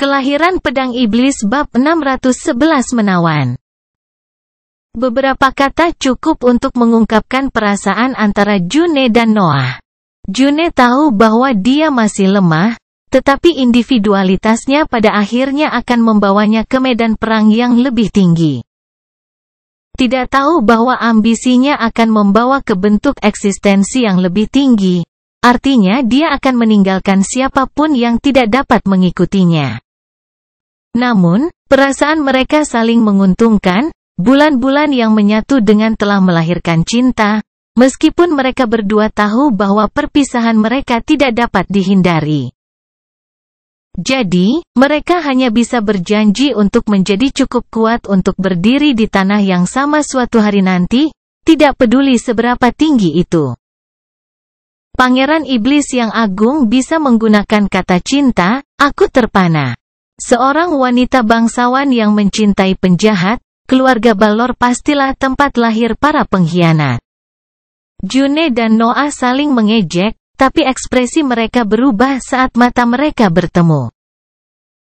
Kelahiran Pedang Iblis bab 611 Menawan. Beberapa kata cukup untuk mengungkapkan perasaan antara June dan Noah. June tahu bahwa dia masih lemah, tetapi individualitasnya pada akhirnya akan membawanya ke medan perang yang lebih tinggi. Tidak tahu bahwa ambisinya akan membawa ke bentuk eksistensi yang lebih tinggi. Artinya dia akan meninggalkan siapapun yang tidak dapat mengikutinya. Namun, perasaan mereka saling menguntungkan, bulan-bulan yang menyatu dengan telah melahirkan cinta, meskipun mereka berdua tahu bahwa perpisahan mereka tidak dapat dihindari. Jadi, mereka hanya bisa berjanji untuk menjadi cukup kuat untuk berdiri di tanah yang sama suatu hari nanti, tidak peduli seberapa tinggi itu. Pangeran Iblis yang agung bisa menggunakan kata cinta, aku terpana. Seorang wanita bangsawan yang mencintai penjahat, keluarga Balor pastilah tempat lahir para pengkhianat. June dan Noah saling mengejek, tapi ekspresi mereka berubah saat mata mereka bertemu.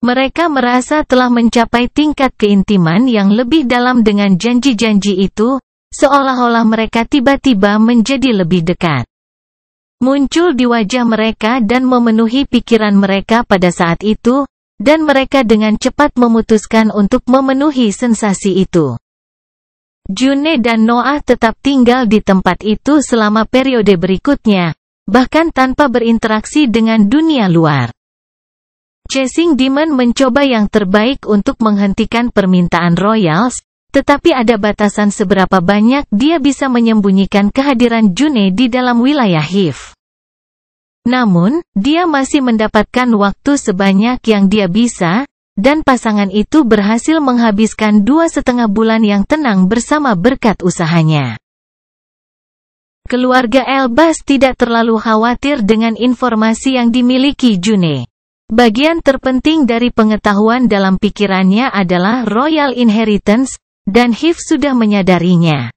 Mereka merasa telah mencapai tingkat keintiman yang lebih dalam dengan janji-janji itu, seolah-olah mereka tiba-tiba menjadi lebih dekat. Muncul di wajah mereka dan memenuhi pikiran mereka pada saat itu, dan mereka dengan cepat memutuskan untuk memenuhi sensasi itu. June dan Noah tetap tinggal di tempat itu selama periode berikutnya, bahkan tanpa berinteraksi dengan dunia luar. Chasing Demon mencoba yang terbaik untuk menghentikan permintaan Royals, tetapi ada batasan seberapa banyak dia bisa menyembunyikan kehadiran June di dalam wilayah Hive. Namun, dia masih mendapatkan waktu sebanyak yang dia bisa, dan pasangan itu berhasil menghabiskan 2,5 bulan yang tenang bersama berkat usahanya. Keluarga Elbas tidak terlalu khawatir dengan informasi yang dimiliki June. Bagian terpenting dari pengetahuan dalam pikirannya adalah Royal Inheritance, dan Hive sudah menyadarinya.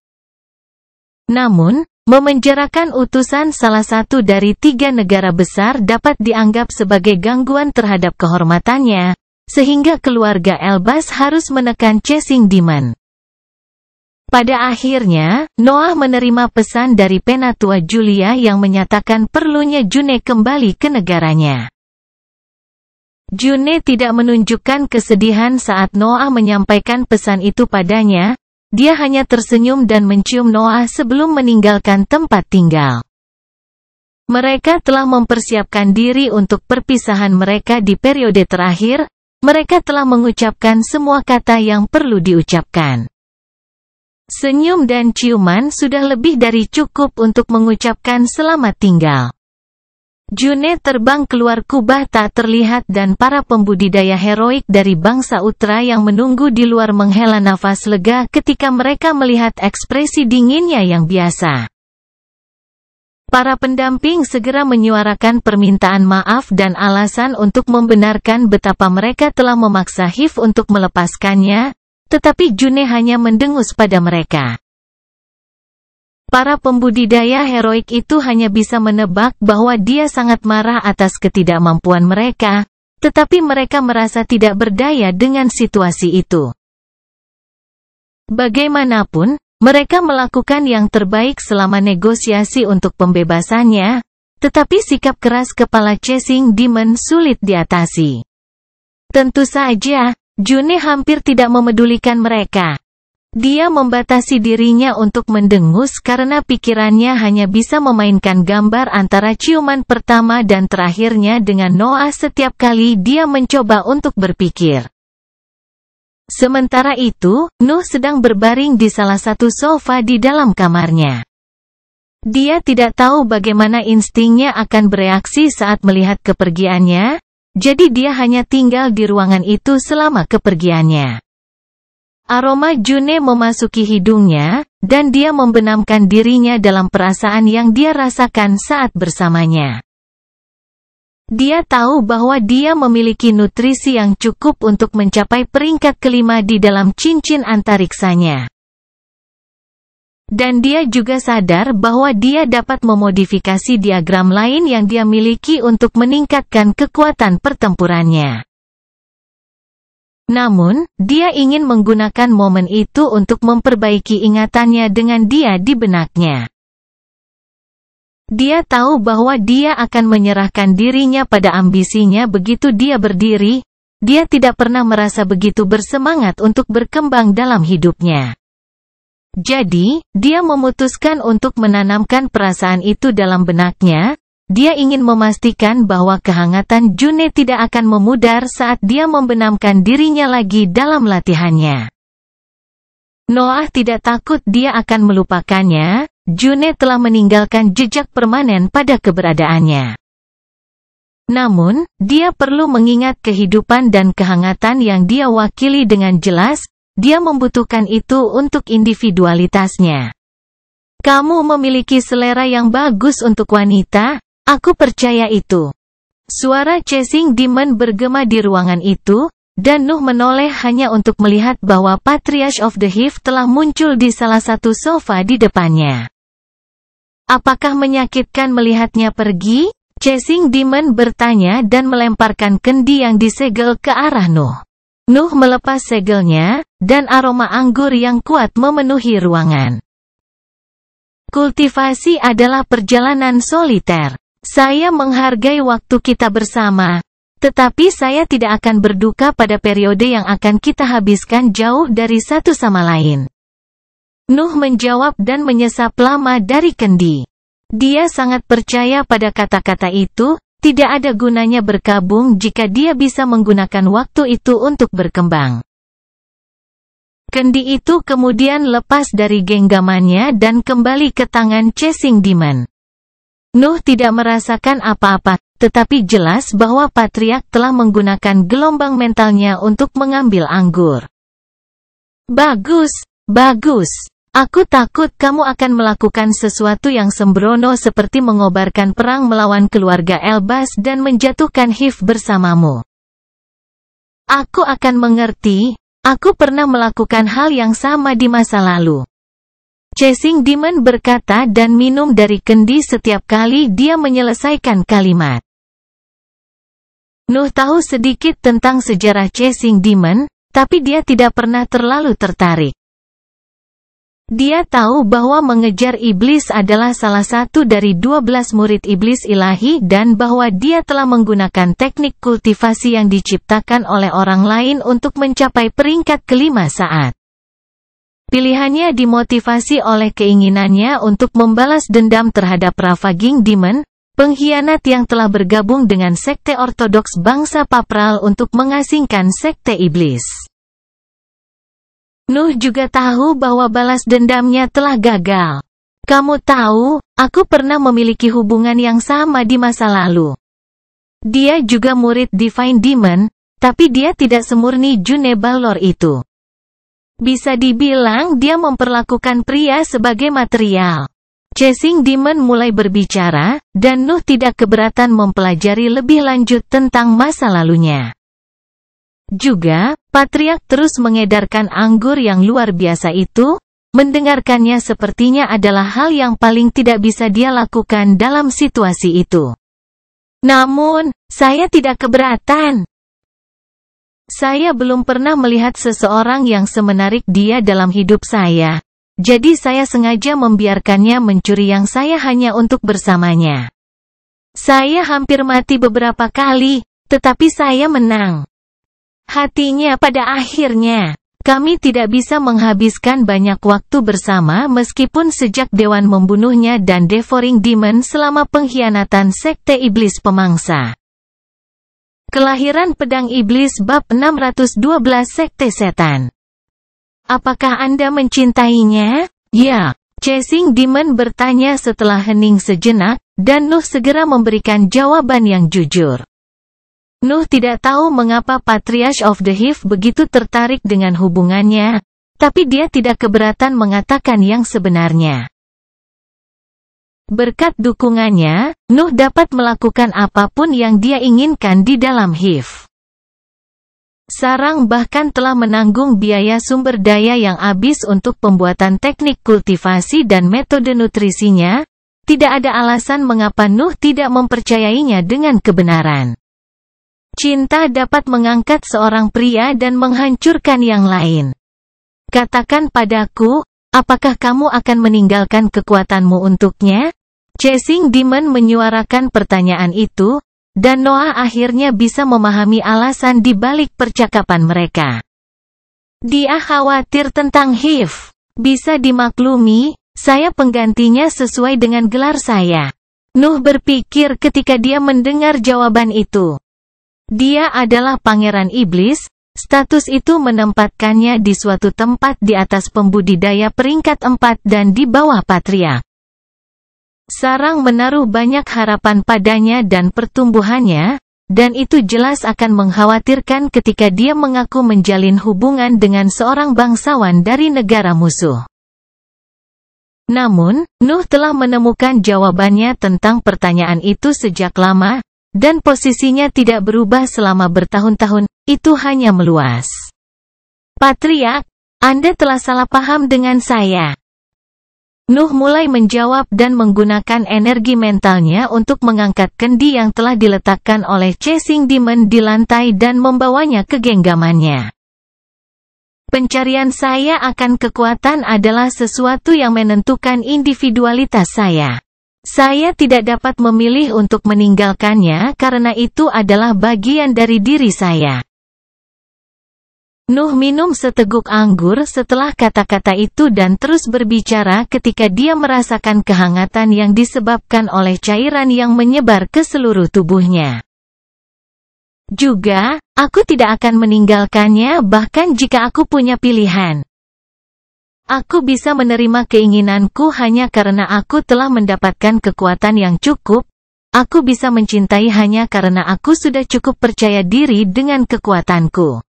Namun, memenjarakan utusan salah satu dari 3 negara besar dapat dianggap sebagai gangguan terhadap kehormatannya, sehingga keluarga Elbas harus menekan Chasing Demon. Pada akhirnya, Noah menerima pesan dari Penatua Julia yang menyatakan perlunya June kembali ke negaranya. June tidak menunjukkan kesedihan saat Noah menyampaikan pesan itu padanya, dia hanya tersenyum dan mencium Noah sebelum meninggalkan tempat tinggal. Mereka telah mempersiapkan diri untuk perpisahan mereka di periode terakhir, mereka telah mengucapkan semua kata yang perlu diucapkan. Senyum dan ciuman sudah lebih dari cukup untuk mengucapkan selamat tinggal. June terbang keluar kubah tak terlihat dan para pembudidaya heroik dari bangsa Utra yang menunggu di luar menghela nafas lega ketika mereka melihat ekspresi dinginnya yang biasa. Para pendamping segera menyuarakan permintaan maaf dan alasan untuk membenarkan betapa mereka telah memaksa Hive untuk melepaskannya, tetapi June hanya mendengus pada mereka. Para pembudidaya heroik itu hanya bisa menebak bahwa dia sangat marah atas ketidakmampuan mereka, tetapi mereka merasa tidak berdaya dengan situasi itu. Bagaimanapun, mereka melakukan yang terbaik selama negosiasi untuk pembebasannya, tetapi sikap keras kepala Chasing Demon sulit diatasi. Tentu saja, June hampir tidak memedulikan mereka. Dia membatasi dirinya untuk mendengus karena pikirannya hanya bisa memainkan gambar antara ciuman pertama dan terakhirnya dengan Noah setiap kali dia mencoba untuk berpikir. Sementara itu, Nuh sedang berbaring di salah satu sofa di dalam kamarnya. Dia tidak tahu bagaimana instingnya akan bereaksi saat melihat kepergiannya, jadi dia hanya tinggal di ruangan itu selama kepergiannya. Aroma June memasuki hidungnya, dan dia membenamkan dirinya dalam perasaan yang dia rasakan saat bersamanya. Dia tahu bahwa dia memiliki nutrisi yang cukup untuk mencapai peringkat kelima di dalam cincin antariksanya. Dan dia juga sadar bahwa dia dapat memodifikasi diagram lain yang dia miliki untuk meningkatkan kekuatan pertempurannya. Namun, dia ingin menggunakan momen itu untuk memperbaiki ingatannya dengan dia di benaknya. Dia tahu bahwa dia akan menyerahkan dirinya pada ambisinya begitu dia berdiri. Dia tidak pernah merasa begitu bersemangat untuk berkembang dalam hidupnya. Jadi, dia memutuskan untuk menanamkan perasaan itu dalam benaknya. Dia ingin memastikan bahwa kehangatan June tidak akan memudar saat dia membenamkan dirinya lagi dalam latihannya. Noah tidak takut dia akan melupakannya. June telah meninggalkan jejak permanen pada keberadaannya. Namun, dia perlu mengingat kehidupan dan kehangatan yang dia wakili dengan jelas. Dia membutuhkan itu untuk individualitasnya. Kamu memiliki selera yang bagus untuk wanita. Aku percaya itu. Suara Chasing Demon bergema di ruangan itu, dan Nuh menoleh hanya untuk melihat bahwa Patriarch of the Hive telah muncul di salah satu sofa di depannya. Apakah menyakitkan melihatnya pergi? Chasing Demon bertanya dan melemparkan kendi yang disegel ke arah Nuh. Nuh melepas segelnya, dan aroma anggur yang kuat memenuhi ruangan. Kultivasi adalah perjalanan soliter. Saya menghargai waktu kita bersama, tetapi saya tidak akan berduka pada periode yang akan kita habiskan jauh dari satu sama lain. Nuh menjawab dan menyesap lama dari kendi. Dia sangat percaya pada kata-kata itu, tidak ada gunanya berkabung jika dia bisa menggunakan waktu itu untuk berkembang. Kendi itu kemudian lepas dari genggamannya dan kembali ke tangan Chasing Demon. Nuh tidak merasakan apa-apa, tetapi jelas bahwa Patriarch telah menggunakan gelombang mentalnya untuk mengambil anggur. Bagus, bagus. Aku takut kamu akan melakukan sesuatu yang sembrono seperti mengobarkan perang melawan keluarga Elbas dan menjatuhkan Hive bersamamu. Aku akan mengerti, aku pernah melakukan hal yang sama di masa lalu. Chasing Demon berkata dan minum dari kendi setiap kali dia menyelesaikan kalimat. Nuh tahu sedikit tentang sejarah Chasing Demon, tapi dia tidak pernah terlalu tertarik. Dia tahu bahwa mengejar iblis adalah salah satu dari 12 murid iblis ilahi dan bahwa dia telah menggunakan teknik kultivasi yang diciptakan oleh orang lain untuk mencapai peringkat kelima saat. Pilihannya dimotivasi oleh keinginannya untuk membalas dendam terhadap Ravaging Demon, pengkhianat yang telah bergabung dengan sekte ortodoks bangsa Papral untuk mengasingkan sekte iblis. Nuh juga tahu bahwa balas dendamnya telah gagal. Kamu tahu, aku pernah memiliki hubungan yang sama di masa lalu. Dia juga murid Divine Demon, tapi dia tidak semurni June Balor itu. Bisa dibilang dia memperlakukan pria sebagai material. Chasing Demon mulai berbicara, dan Nuh tidak keberatan mempelajari lebih lanjut tentang masa lalunya. Juga, Patriarch terus mengedarkan anggur yang luar biasa itu. Mendengarkannya sepertinya adalah hal yang paling tidak bisa dia lakukan dalam situasi itu. Namun, saya tidak keberatan. Saya belum pernah melihat seseorang yang semenarik dia dalam hidup saya. Jadi saya sengaja membiarkannya mencuri yang saya hanya untuk bersamanya. Saya hampir mati beberapa kali, tetapi saya menang. Hatinya pada akhirnya. Kami tidak bisa menghabiskan banyak waktu bersama meskipun sejak Dewan membunuhnya dan Devouring Demon selama pengkhianatan sekte iblis pemangsa. Kelahiran Pedang Iblis bab 612 Sekte Setan. Apakah Anda mencintainya? Ya, Chasing Demon bertanya setelah hening sejenak, dan Nuh segera memberikan jawaban yang jujur. Nuh tidak tahu mengapa Patriarch of the Hive begitu tertarik dengan hubungannya, tapi dia tidak keberatan mengatakan yang sebenarnya. Berkat dukungannya, Nuh dapat melakukan apapun yang dia inginkan di dalam Hive. Sarang bahkan telah menanggung biaya sumber daya yang habis untuk pembuatan teknik kultivasi dan metode nutrisinya. Tidak ada alasan mengapa Nuh tidak mempercayainya dengan kebenaran. Cinta dapat mengangkat seorang pria dan menghancurkan yang lain. Katakan padaku, apakah kamu akan meninggalkan kekuatanmu untuknya? Chasing Demon menyuarakan pertanyaan itu, dan Noah akhirnya bisa memahami alasan di balik percakapan mereka. Dia khawatir tentang Hiv. Bisa dimaklumi, saya penggantinya sesuai dengan gelar saya. Nuh berpikir ketika dia mendengar jawaban itu. Dia adalah pangeran iblis, status itu menempatkannya di suatu tempat di atas pembudidaya peringkat 4 dan di bawah patriark. Sarang menaruh banyak harapan padanya dan pertumbuhannya, dan itu jelas akan mengkhawatirkan ketika dia mengaku menjalin hubungan dengan seorang bangsawan dari negara musuh. Namun, Nuh telah menemukan jawabannya tentang pertanyaan itu sejak lama, dan posisinya tidak berubah selama bertahun-tahun, itu hanya meluas. Patriark, Anda telah salah paham dengan saya. Nuh mulai menjawab dan menggunakan energi mentalnya untuk mengangkat kendi yang telah diletakkan oleh Chasing Demon di lantai dan membawanya ke genggamannya. Pencarian saya akan kekuatan adalah sesuatu yang menentukan individualitas saya. Saya tidak dapat memilih untuk meninggalkannya karena itu adalah bagian dari diri saya. Nuh minum seteguk anggur setelah kata-kata itu dan terus berbicara ketika dia merasakan kehangatan yang disebabkan oleh cairan yang menyebar ke seluruh tubuhnya. Juga, aku tidak akan meninggalkannya bahkan jika aku punya pilihan. Aku bisa menerima keinginanku hanya karena aku telah mendapatkan kekuatan yang cukup. Aku bisa mencintai hanya karena aku sudah cukup percaya diri dengan kekuatanku.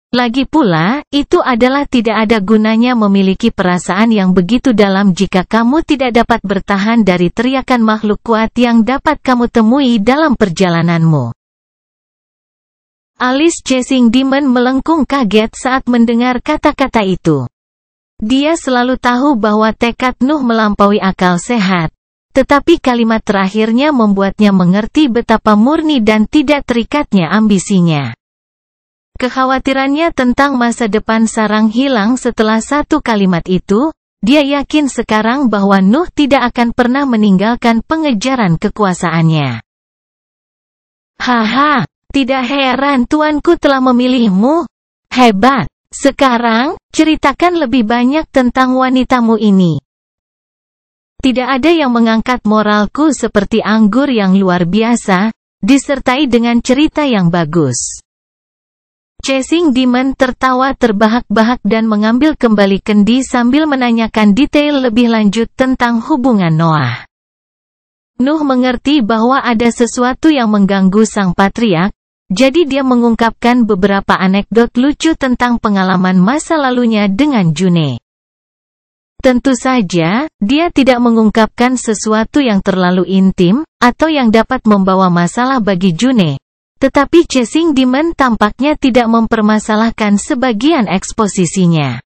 Lagi pula, itu adalah tidak ada gunanya memiliki perasaan yang begitu dalam jika kamu tidak dapat bertahan dari teriakan makhluk kuat yang dapat kamu temui dalam perjalananmu. Alis Chasing Demon melengkung kaget saat mendengar kata-kata itu. Dia selalu tahu bahwa tekad Nuh melampaui akal sehat, tetapi kalimat terakhirnya membuatnya mengerti betapa murni dan tidak terikatnya ambisinya. Kekhawatirannya tentang masa depan sarang hilang setelah satu kalimat itu. Dia yakin sekarang bahwa Nuh tidak akan pernah meninggalkan pengejaran kekuasaannya. Haha, tidak heran tuanku telah memilihmu. Hebat. Sekarang, ceritakan lebih banyak tentang wanitamu ini. Tidak ada yang mengangkat moralku seperti anggur yang luar biasa, disertai dengan cerita yang bagus. Chasing Demon tertawa terbahak-bahak dan mengambil kembali kendi sambil menanyakan detail lebih lanjut tentang hubungan Noah. Nuh mengerti bahwa ada sesuatu yang mengganggu sang patriark, jadi dia mengungkapkan beberapa anekdot lucu tentang pengalaman masa lalunya dengan June. Tentu saja, dia tidak mengungkapkan sesuatu yang terlalu intim, atau yang dapat membawa masalah bagi June. Tetapi Chasing Demon tampaknya tidak mempermasalahkan sebagian eksposisinya.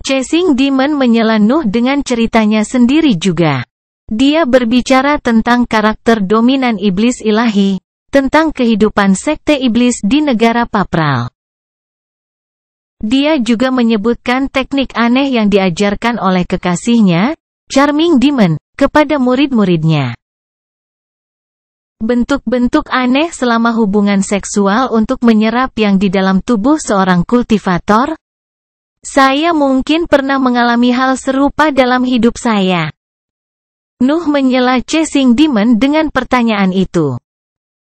Chasing Demon menyela Nuh dengan ceritanya sendiri juga. Dia berbicara tentang karakter dominan iblis ilahi, tentang kehidupan sekte iblis di negara Papral. Dia juga menyebutkan teknik aneh yang diajarkan oleh kekasihnya, Charming Demon, kepada murid-muridnya. Bentuk-bentuk aneh selama hubungan seksual untuk menyerap yang di dalam tubuh seorang kultivator. Saya mungkin pernah mengalami hal serupa dalam hidup saya. Nuh menyela Chasing Demon dengan pertanyaan itu.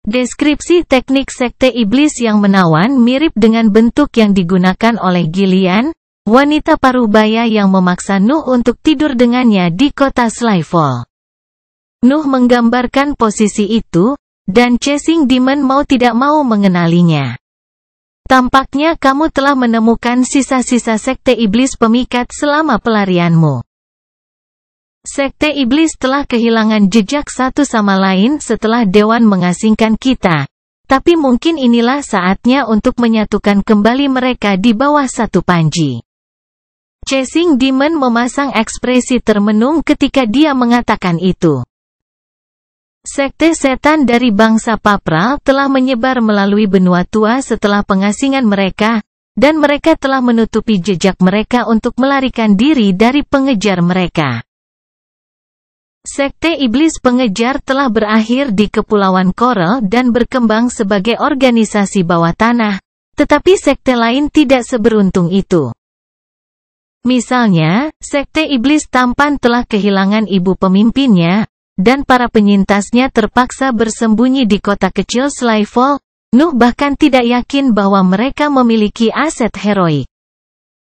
Deskripsi teknik sekte iblis yang menawan mirip dengan bentuk yang digunakan oleh Gillian, wanita parubaya yang memaksa Nuh untuk tidur dengannya di kota Slyfall. Nuh menggambarkan posisi itu, dan Chasing Demon mau tidak mau mengenalinya. Tampaknya kamu telah menemukan sisa-sisa sekte iblis pemikat selama pelarianmu. Sekte iblis telah kehilangan jejak satu sama lain setelah Dewan mengasingkan kita. Tapi mungkin inilah saatnya untuk menyatukan kembali mereka di bawah satu panji. Chasing Demon memasang ekspresi termenung ketika dia mengatakan itu. Sekte setan dari bangsa Papral telah menyebar melalui benua tua setelah pengasingan mereka, dan mereka telah menutupi jejak mereka untuk melarikan diri dari pengejar mereka. Sekte iblis pengejar telah berakhir di Kepulauan Coral dan berkembang sebagai organisasi bawah tanah, tetapi sekte lain tidak seberuntung itu. Misalnya, sekte iblis tampan telah kehilangan ibu pemimpinnya, dan para penyintasnya terpaksa bersembunyi di kota kecil Slayfall. Nuh bahkan tidak yakin bahwa mereka memiliki aset heroik.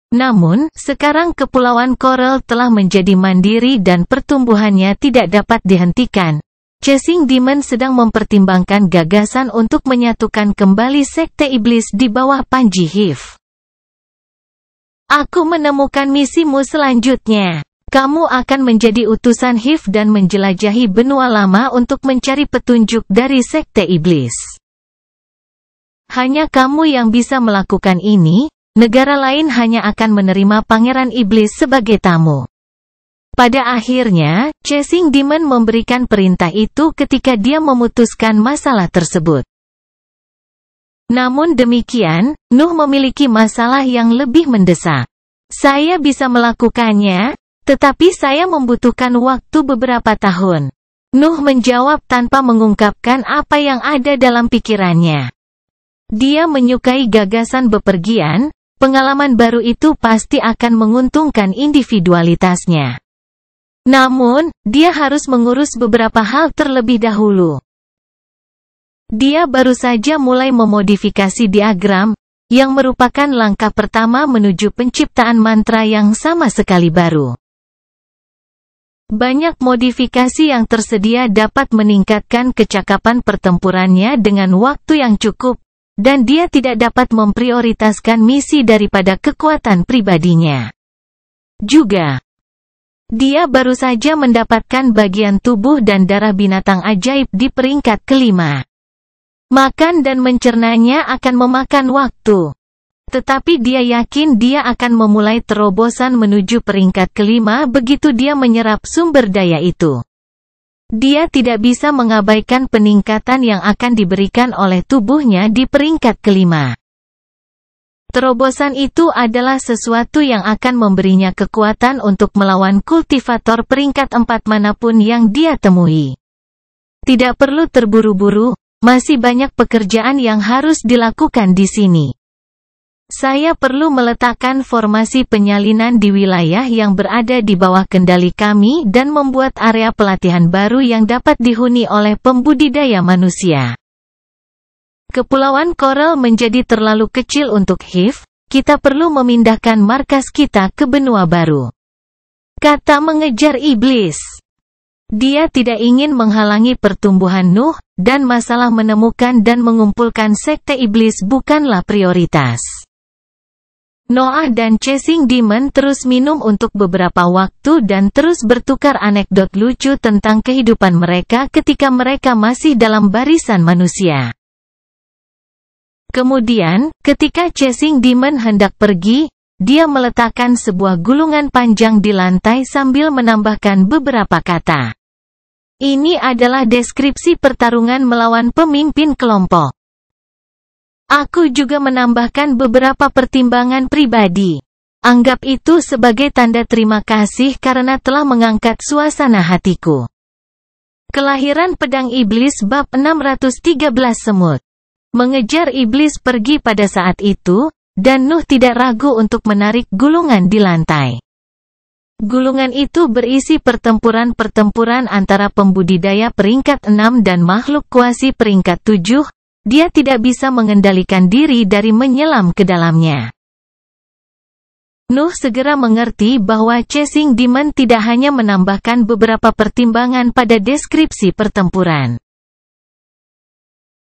Namun, sekarang Kepulauan Coral telah menjadi mandiri dan pertumbuhannya tidak dapat dihentikan. Chasing Demon sedang mempertimbangkan gagasan untuk menyatukan kembali sekte iblis di bawah Panji Hive. Aku menemukan misimu selanjutnya. Kamu akan menjadi utusan Hive dan menjelajahi benua lama untuk mencari petunjuk dari sekte iblis. Hanya kamu yang bisa melakukan ini, negara lain hanya akan menerima Pangeran Iblis sebagai tamu. Pada akhirnya, Chasing Demon memberikan perintah itu ketika dia memutuskan masalah tersebut. Namun demikian, Nuh memiliki masalah yang lebih mendesak. Saya bisa melakukannya, tetapi saya membutuhkan waktu beberapa tahun. Nuh menjawab tanpa mengungkapkan apa yang ada dalam pikirannya. Dia menyukai gagasan bepergian, pengalaman baru itu pasti akan menguntungkan individualitasnya. Namun, dia harus mengurus beberapa hal terlebih dahulu. Dia baru saja mulai memodifikasi diagram, yang merupakan langkah pertama menuju penciptaan mantra yang sama sekali baru. Banyak modifikasi yang tersedia dapat meningkatkan kecakapan pertempurannya dengan waktu yang cukup, dan dia tidak dapat memprioritaskan misi daripada kekuatan pribadinya. Juga, dia baru saja mendapatkan bagian tubuh dan darah binatang ajaib di peringkat kelima. Makan dan mencernanya akan memakan waktu. Tetapi dia yakin dia akan memulai terobosan menuju peringkat kelima begitu dia menyerap sumber daya itu. Dia tidak bisa mengabaikan peningkatan yang akan diberikan oleh tubuhnya di peringkat kelima. Terobosan itu adalah sesuatu yang akan memberinya kekuatan untuk melawan kultivator peringkat 4 manapun yang dia temui. Tidak perlu terburu-buru, masih banyak pekerjaan yang harus dilakukan di sini. Saya perlu meletakkan formasi penyalinan di wilayah yang berada di bawah kendali kami dan membuat area pelatihan baru yang dapat dihuni oleh pembudidaya manusia. Kepulauan Coral menjadi terlalu kecil untuk Hive, kita perlu memindahkan markas kita ke benua baru. Kata mengejar iblis. Dia tidak ingin menghalangi pertumbuhan Nuh, dan masalah menemukan dan mengumpulkan sekte iblis bukanlah prioritas. Noah dan Chasing Demon terus minum untuk beberapa waktu dan terus bertukar anekdot lucu tentang kehidupan mereka ketika mereka masih dalam barisan manusia. Kemudian, ketika Chasing Demon hendak pergi, dia meletakkan sebuah gulungan panjang di lantai sambil menambahkan beberapa kata. Ini adalah deskripsi pertarungan melawan pemimpin kelompok. Aku juga menambahkan beberapa pertimbangan pribadi. Anggap itu sebagai tanda terima kasih karena telah mengangkat suasana hatiku. Kelahiran Pedang Iblis bab 613 Semut. Mengejar iblis pergi pada saat itu, dan Nuh tidak ragu untuk menarik gulungan di lantai. Gulungan itu berisi pertempuran-pertempuran antara pembudidaya peringkat 6 dan makhluk kuasi peringkat 7, dia tidak bisa mengendalikan diri dari menyelam ke dalamnya. Nuh segera mengerti bahwa Chasing Demon tidak hanya menambahkan beberapa pertimbangan pada deskripsi pertempuran.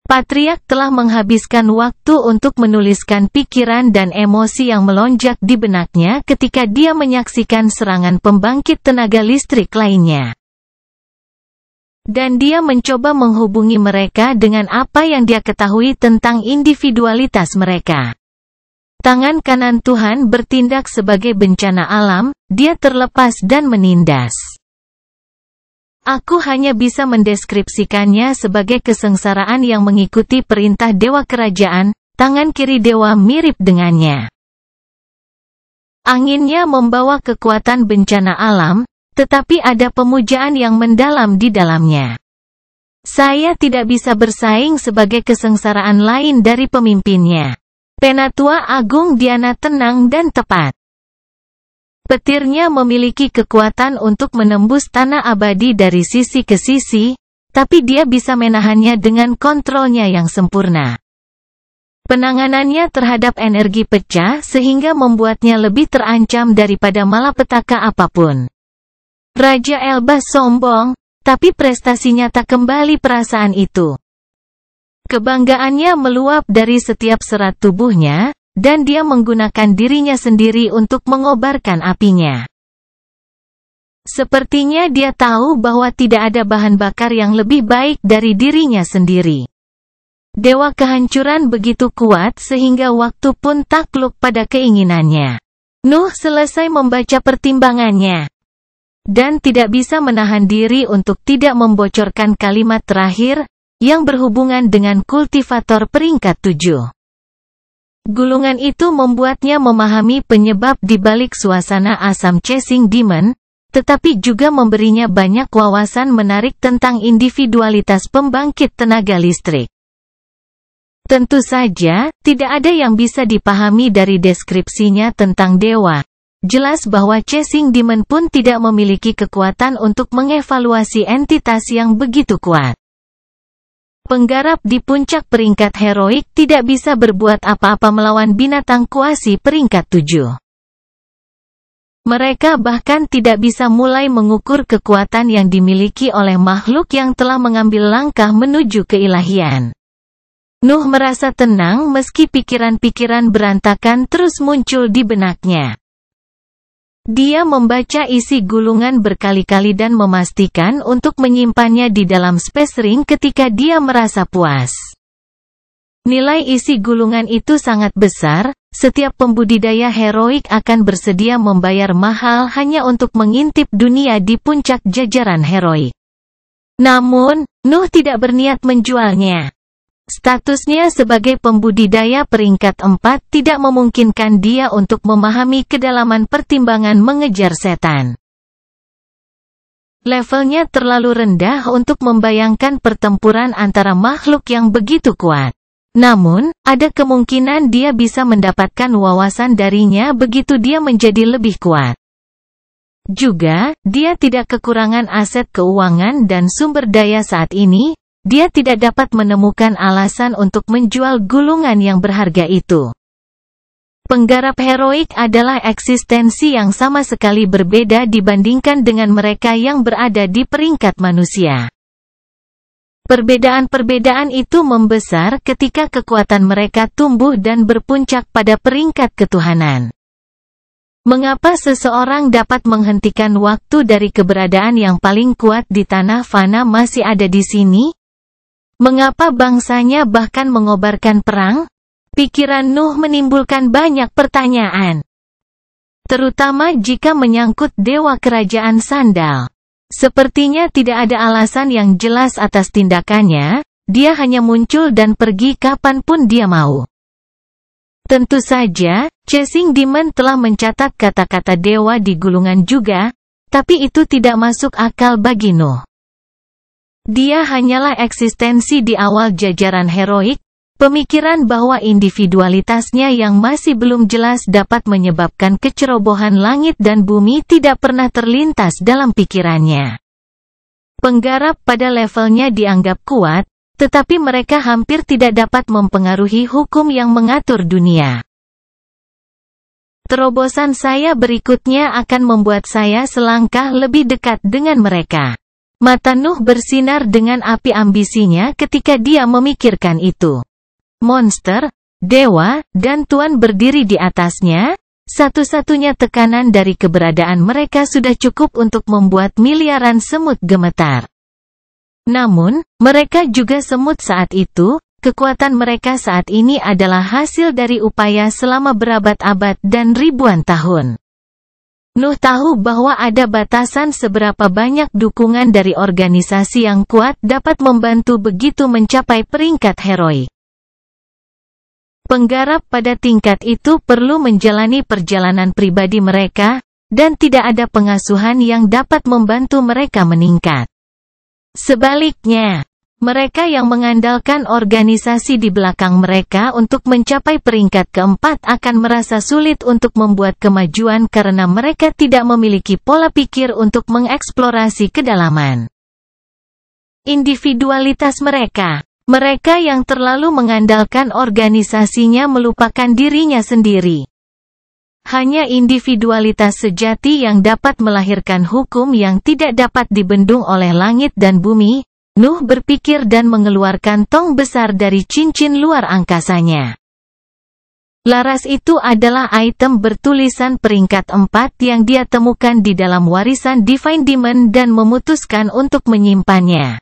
Patriark telah menghabiskan waktu untuk menuliskan pikiran dan emosi yang melonjak di benaknya ketika dia menyaksikan serangan pembangkit tenaga listrik lainnya. Dan dia mencoba menghubungi mereka dengan apa yang dia ketahui tentang individualitas mereka. Tangan kanan Tuhan bertindak sebagai bencana alam, dia terlepas dan menindas. Aku hanya bisa mendeskripsikannya sebagai kesengsaraan yang mengikuti perintah dewa kerajaan, tangan kiri dewa mirip dengannya. Anginnya membawa kekuatan bencana alam, tetapi ada pemujaan yang mendalam di dalamnya. Saya tidak bisa bersaing sebagai kesengsaraan lain dari pemimpinnya. Penatua Agung Diana tenang dan tepat. Petirnya memiliki kekuatan untuk menembus tanah abadi dari sisi ke sisi, tapi dia bisa menahannya dengan kontrolnya yang sempurna. Penanganannya terhadap energi pecah sehingga membuatnya lebih terancam daripada malapetaka apapun. Raja Elbas sombong, tapi prestasinya tak kembali perasaan itu. Kebanggaannya meluap dari setiap serat tubuhnya, dan dia menggunakan dirinya sendiri untuk mengobarkan apinya. Sepertinya dia tahu bahwa tidak ada bahan bakar yang lebih baik dari dirinya sendiri. Dewa kehancuran begitu kuat sehingga waktu pun takluk pada keinginannya. Nuh selesai membaca pertimbangannya, dan tidak bisa menahan diri untuk tidak membocorkan kalimat terakhir, yang berhubungan dengan kultivator peringkat 7. Gulungan itu membuatnya memahami penyebab di balik suasana asam chasing demon, tetapi juga memberinya banyak wawasan menarik tentang individualitas pembangkit tenaga listrik. Tentu saja, tidak ada yang bisa dipahami dari deskripsinya tentang dewa. Jelas bahwa chasing demon pun tidak memiliki kekuatan untuk mengevaluasi entitas yang begitu kuat. Penggarap di puncak peringkat heroik tidak bisa berbuat apa-apa melawan binatang kuasi peringkat 7. Mereka bahkan tidak bisa mulai mengukur kekuatan yang dimiliki oleh makhluk yang telah mengambil langkah menuju keilahian. Nuh merasa tenang meski pikiran-pikiran berantakan terus muncul di benaknya. Dia membaca isi gulungan berkali-kali dan memastikan untuk menyimpannya di dalam space ring ketika dia merasa puas. Nilai isi gulungan itu sangat besar, setiap pembudidaya heroik akan bersedia membayar mahal hanya untuk mengintip dunia di puncak jajaran heroik. Namun, Nuh tidak berniat menjualnya. Statusnya sebagai pembudidaya peringkat 4 tidak memungkinkan dia untuk memahami kedalaman pertimbangan mengejar setan. Levelnya terlalu rendah untuk membayangkan pertempuran antara makhluk yang begitu kuat. Namun, ada kemungkinan dia bisa mendapatkan wawasan darinya begitu dia menjadi lebih kuat. Juga, dia tidak kekurangan aset keuangan dan sumber daya saat ini. Dia tidak dapat menemukan alasan untuk menjual gulungan yang berharga itu. Penggarap heroik adalah eksistensi yang sama sekali berbeda dibandingkan dengan mereka yang berada di peringkat manusia. Perbedaan-perbedaan itu membesar ketika kekuatan mereka tumbuh dan berpuncak pada peringkat ketuhanan. Mengapa seseorang dapat menghentikan waktu dari keberadaan yang paling kuat di tanah fana masih ada di sini? Mengapa bangsanya bahkan mengobarkan perang? Pikiran Nuh menimbulkan banyak pertanyaan. Terutama jika menyangkut dewa kerajaan sandal. Sepertinya tidak ada alasan yang jelas atas tindakannya, dia hanya muncul dan pergi kapanpun dia mau. Tentu saja, chasing demon telah mencatat kata-kata dewa di gulungan juga, tapi itu tidak masuk akal bagi Nuh. Dia hanyalah eksistensi di awal jajaran heroik, pemikiran bahwa individualitasnya yang masih belum jelas dapat menyebabkan kecerobohan langit dan bumi tidak pernah terlintas dalam pikirannya. Penggarap pada levelnya dianggap kuat, tetapi mereka hampir tidak dapat mempengaruhi hukum yang mengatur dunia. Terobosan saya berikutnya akan membuat saya selangkah lebih dekat dengan mereka. Mata Nuh bersinar dengan api ambisinya ketika dia memikirkan itu. Monster, dewa, dan Tuan berdiri di atasnya, satu-satunya tekanan dari keberadaan mereka sudah cukup untuk membuat miliaran semut gemetar. Namun, mereka juga semut saat itu, kekuatan mereka saat ini adalah hasil dari upaya selama berabad-abad dan ribuan tahun. Nuh tahu bahwa ada batasan seberapa banyak dukungan dari organisasi yang kuat dapat membantu begitu mencapai peringkat heroik. Penggarap pada tingkat itu perlu menjalani perjalanan pribadi mereka, dan tidak ada pengasuhan yang dapat membantu mereka meningkat. Sebaliknya, mereka yang mengandalkan organisasi di belakang mereka untuk mencapai peringkat keempat akan merasa sulit untuk membuat kemajuan karena mereka tidak memiliki pola pikir untuk mengeksplorasi kedalaman individualitas mereka. Mereka yang terlalu mengandalkan organisasinya melupakan dirinya sendiri. Hanya individualitas sejati yang dapat melahirkan hukum yang tidak dapat dibendung oleh langit dan bumi. Nuh berpikir dan mengeluarkan tong besar dari cincin luar angkasanya. Laras itu adalah item bertulisan peringkat 4 yang dia temukan di dalam warisan Divine Demon dan memutuskan untuk menyimpannya.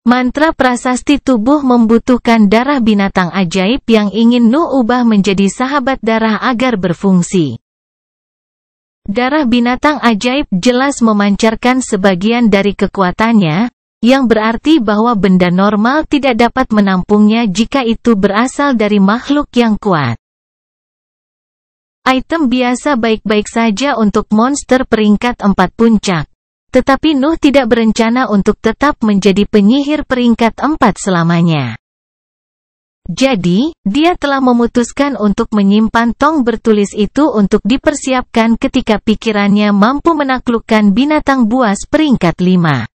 Mantra prasasti tubuh membutuhkan darah binatang ajaib yang ingin Nuh ubah menjadi sahabat darah agar berfungsi. Darah binatang ajaib jelas memancarkan sebagian dari kekuatannya, yang berarti bahwa benda normal tidak dapat menampungnya jika itu berasal dari makhluk yang kuat. Item biasa baik-baik saja untuk monster peringkat 4 puncak. Tetapi Nuh tidak berencana untuk tetap menjadi penyihir peringkat 4 selamanya. Jadi, dia telah memutuskan untuk menyimpan tong bertulis itu untuk dipersiapkan ketika pikirannya mampu menaklukkan binatang buas peringkat 5.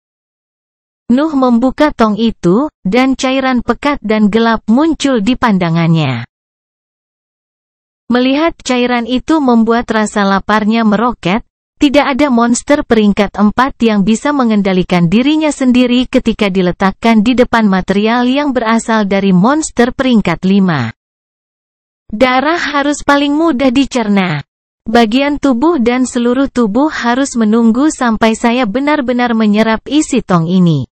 Nuh membuka tong itu, dan cairan pekat dan gelap muncul di pandangannya. Melihat cairan itu membuat rasa laparnya meroket. Tidak ada monster peringkat 4 yang bisa mengendalikan dirinya sendiri ketika diletakkan di depan material yang berasal dari monster peringkat 5. Darah harus paling mudah dicerna. Bagian tubuh dan seluruh tubuh harus menunggu sampai saya benar-benar menyerap isi tong ini.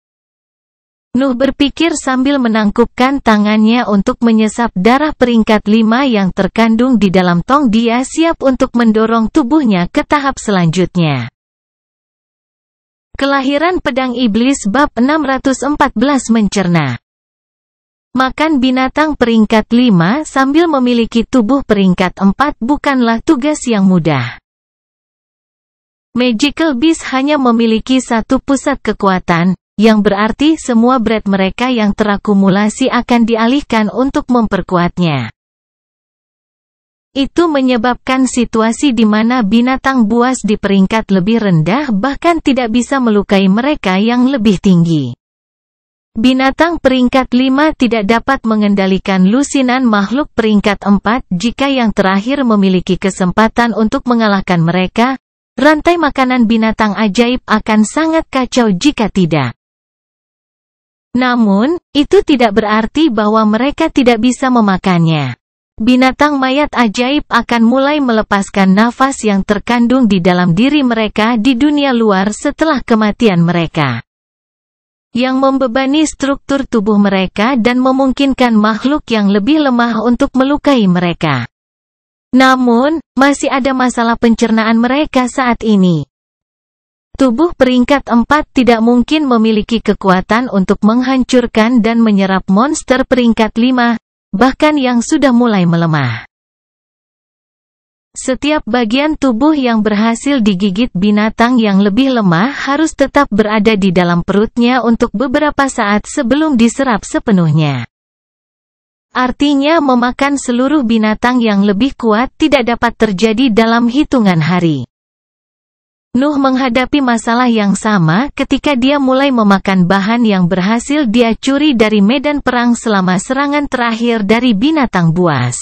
Nuh berpikir sambil menangkupkan tangannya untuk menyesap darah peringkat 5 yang terkandung di dalam tong. Dia siap untuk mendorong tubuhnya ke tahap selanjutnya. Kelahiran Pedang Iblis bab 614 mencerna. Makan binatang peringkat 5 sambil memiliki tubuh peringkat 4 bukanlah tugas yang mudah. Magical Beast hanya memiliki satu pusat kekuatan, yang berarti semua bread mereka yang terakumulasi akan dialihkan untuk memperkuatnya. Itu menyebabkan situasi di mana binatang buas di peringkat lebih rendah bahkan tidak bisa melukai mereka yang lebih tinggi. Binatang peringkat 5 tidak dapat mengendalikan lusinan makhluk peringkat 4 jika yang terakhir memiliki kesempatan untuk mengalahkan mereka. Rantai makanan binatang ajaib akan sangat kacau jika tidak. Namun, itu tidak berarti bahwa mereka tidak bisa memakannya. Binatang mayat ajaib akan mulai melepaskan nafas yang terkandung di dalam diri mereka di dunia luar setelah kematian mereka, yang membebani struktur tubuh mereka dan memungkinkan makhluk yang lebih lemah untuk melukai mereka. Namun, masih ada masalah pencernaan mereka saat ini. Tubuh peringkat 4 tidak mungkin memiliki kekuatan untuk menghancurkan dan menyerap monster peringkat 5, bahkan yang sudah mulai melemah. Setiap bagian tubuh yang berhasil digigit binatang yang lebih lemah harus tetap berada di dalam perutnya untuk beberapa saat sebelum diserap sepenuhnya. Artinya memakan seluruh binatang yang lebih kuat tidak dapat terjadi dalam hitungan hari. Nuh menghadapi masalah yang sama ketika dia mulai memakan bahan yang berhasil dia curi dari medan perang selama serangan terakhir dari binatang buas.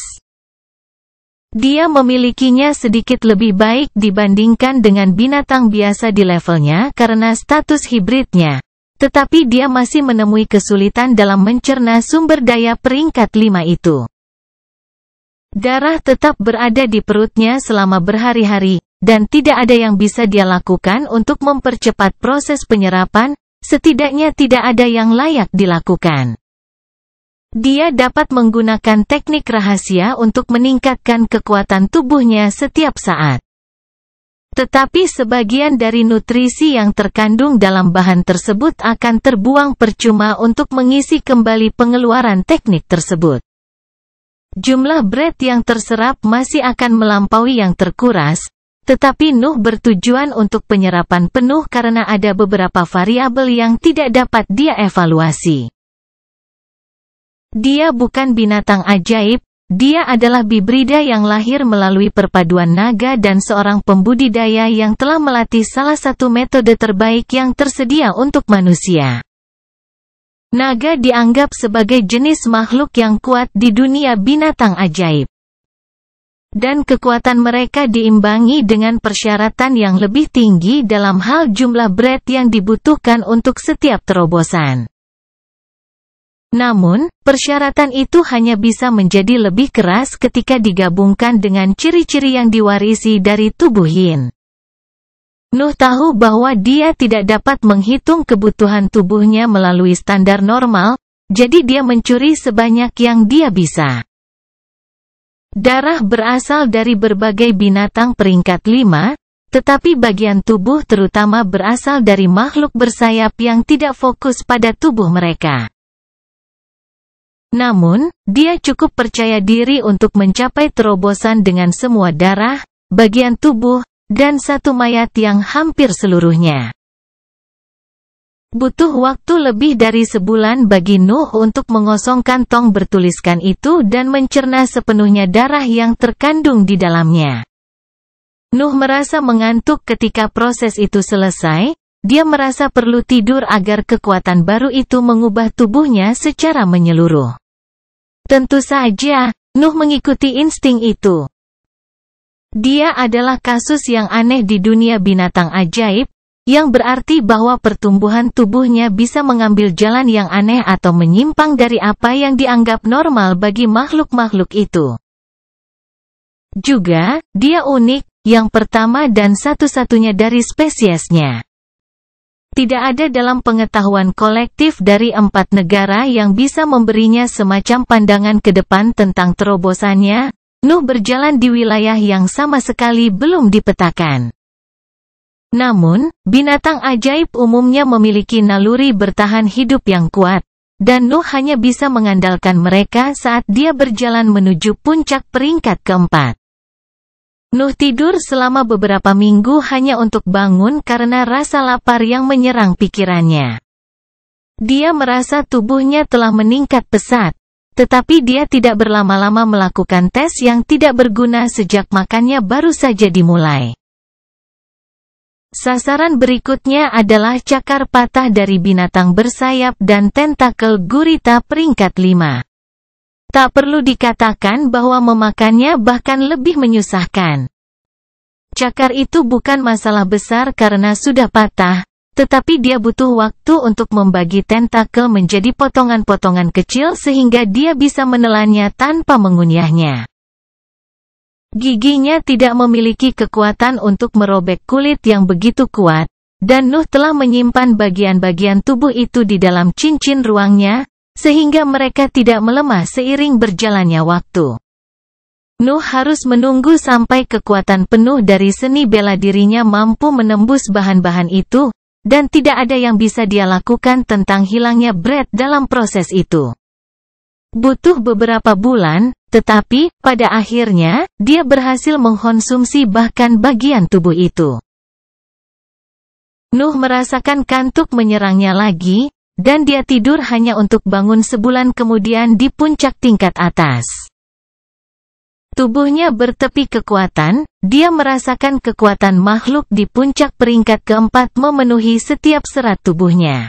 Dia memilikinya sedikit lebih baik dibandingkan dengan binatang biasa di levelnya karena status hibridnya, tetapi dia masih menemui kesulitan dalam mencerna sumber daya peringkat 5 itu. Darah tetap berada di perutnya selama berhari-hari, dan tidak ada yang bisa dia lakukan untuk mempercepat proses penyerapan, setidaknya tidak ada yang layak dilakukan. Dia dapat menggunakan teknik rahasia untuk meningkatkan kekuatan tubuhnya setiap saat. Tetapi sebagian dari nutrisi yang terkandung dalam bahan tersebut akan terbuang percuma untuk mengisi kembali pengeluaran teknik tersebut. Jumlah bread yang terserap masih akan melampaui yang terkuras, tetapi Nuh bertujuan untuk penyerapan penuh karena ada beberapa variabel yang tidak dapat dia evaluasi. Dia bukan binatang ajaib, dia adalah bibrida yang lahir melalui perpaduan naga dan seorang pembudidaya yang telah melatih salah satu metode terbaik yang tersedia untuk manusia. Naga dianggap sebagai jenis makhluk yang kuat di dunia binatang ajaib. Dan kekuatan mereka diimbangi dengan persyaratan yang lebih tinggi dalam hal jumlah bread yang dibutuhkan untuk setiap terobosan. Namun, persyaratan itu hanya bisa menjadi lebih keras ketika digabungkan dengan ciri-ciri yang diwarisi dari tubuh yin. Nuh tahu bahwa dia tidak dapat menghitung kebutuhan tubuhnya melalui standar normal, jadi dia mencuri sebanyak yang dia bisa. Darah berasal dari berbagai binatang peringkat 5, tetapi bagian tubuh terutama berasal dari makhluk bersayap yang tidak fokus pada tubuh mereka. Namun, dia cukup percaya diri untuk mencapai terobosan dengan semua darah, bagian tubuh, dan satu mayat yang hampir seluruhnya. Butuh waktu lebih dari sebulan bagi Nuh untuk mengosongkan tong bertuliskan itu dan mencerna sepenuhnya darah yang terkandung di dalamnya. Nuh merasa mengantuk ketika proses itu selesai, dia merasa perlu tidur agar kekuatan baru itu mengubah tubuhnya secara menyeluruh. Tentu saja, Nuh mengikuti insting itu. Dia adalah kasus yang aneh di dunia binatang ajaib, yang berarti bahwa pertumbuhan tubuhnya bisa mengambil jalan yang aneh atau menyimpang dari apa yang dianggap normal bagi makhluk-makhluk itu. Juga, dia unik, yang pertama dan satu-satunya dari spesiesnya. Tidak ada dalam pengetahuan kolektif dari 4 negara yang bisa memberinya semacam pandangan ke depan tentang terobosannya. Nuh berjalan di wilayah yang sama sekali belum dipetakan. Namun, binatang ajaib umumnya memiliki naluri bertahan hidup yang kuat, dan Nuh hanya bisa mengandalkan mereka saat dia berjalan menuju puncak peringkat keempat. Nuh tidur selama beberapa minggu hanya untuk bangun karena rasa lapar yang menyerang pikirannya. Dia merasa tubuhnya telah meningkat pesat, tetapi dia tidak berlama-lama melakukan tes yang tidak berguna sejak makannya baru saja dimulai. Sasaran berikutnya adalah cakar patah dari binatang bersayap dan tentakel gurita peringkat 5. Tak perlu dikatakan bahwa memakannya bahkan lebih menyusahkan. Cakar itu bukan masalah besar karena sudah patah, tetapi dia butuh waktu untuk membagi tentakel menjadi potongan-potongan kecil sehingga dia bisa menelannya tanpa mengunyahnya. Giginya tidak memiliki kekuatan untuk merobek kulit yang begitu kuat, dan Nuh telah menyimpan bagian-bagian tubuh itu di dalam cincin ruangnya, sehingga mereka tidak melemah seiring berjalannya waktu. Nuh harus menunggu sampai kekuatan penuh dari seni bela dirinya mampu menembus bahan-bahan itu, dan tidak ada yang bisa dia lakukan tentang hilangnya bread dalam proses itu. Butuh beberapa bulan, tetapi, pada akhirnya, dia berhasil mengkonsumsi bahkan bagian tubuh itu. Nuh merasakan kantuk menyerangnya lagi, dan dia tidur hanya untuk bangun sebulan kemudian di puncak tingkat atas. Tubuhnya bertepi kekuatan, dia merasakan kekuatan makhluk di puncak peringkat keempat memenuhi setiap serat tubuhnya.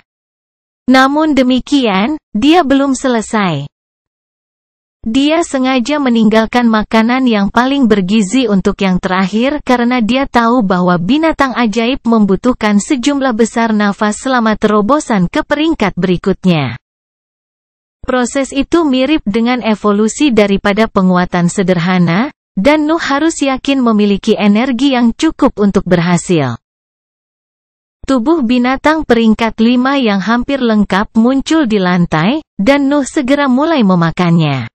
Namun demikian, dia belum selesai. Dia sengaja meninggalkan makanan yang paling bergizi untuk yang terakhir karena dia tahu bahwa binatang ajaib membutuhkan sejumlah besar nafas selama terobosan ke peringkat berikutnya. Proses itu mirip dengan evolusi daripada penguatan sederhana, dan Nuh harus yakin memiliki energi yang cukup untuk berhasil. Tubuh binatang peringkat 5 yang hampir lengkap muncul di lantai, dan Nuh segera mulai memakannya.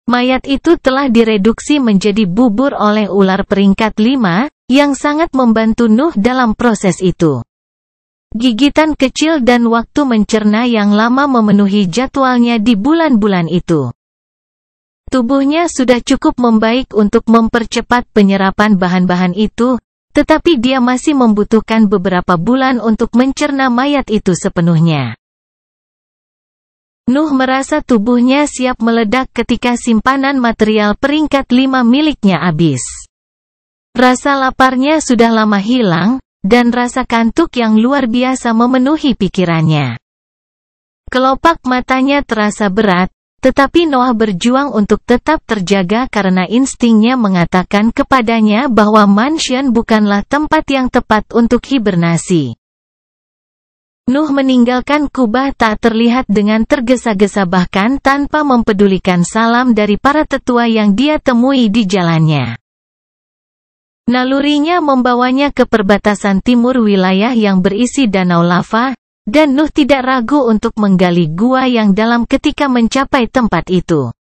Mayat itu telah direduksi menjadi bubur oleh ular peringkat 5, yang sangat membantu Nuh dalam proses itu. Gigitan kecil dan waktu mencerna yang lama memenuhi jadwalnya di bulan-bulan itu. Tubuhnya sudah cukup membaik untuk mempercepat penyerapan bahan-bahan itu, tetapi dia masih membutuhkan beberapa bulan untuk mencerna mayat itu sepenuhnya. Nuh merasa tubuhnya siap meledak ketika simpanan material peringkat 5 miliknya habis. Rasa laparnya sudah lama hilang, dan rasa kantuk yang luar biasa memenuhi pikirannya. Kelopak matanya terasa berat, tetapi Noah berjuang untuk tetap terjaga karena instingnya mengatakan kepadanya bahwa mansion bukanlah tempat yang tepat untuk hibernasi. Nuh meninggalkan kubah tak terlihat dengan tergesa-gesa bahkan tanpa mempedulikan salam dari para tetua yang dia temui di jalannya. Nalurinya membawanya ke perbatasan timur wilayah yang berisi danau lava, dan Nuh tidak ragu untuk menggali gua yang dalam ketika mencapai tempat itu.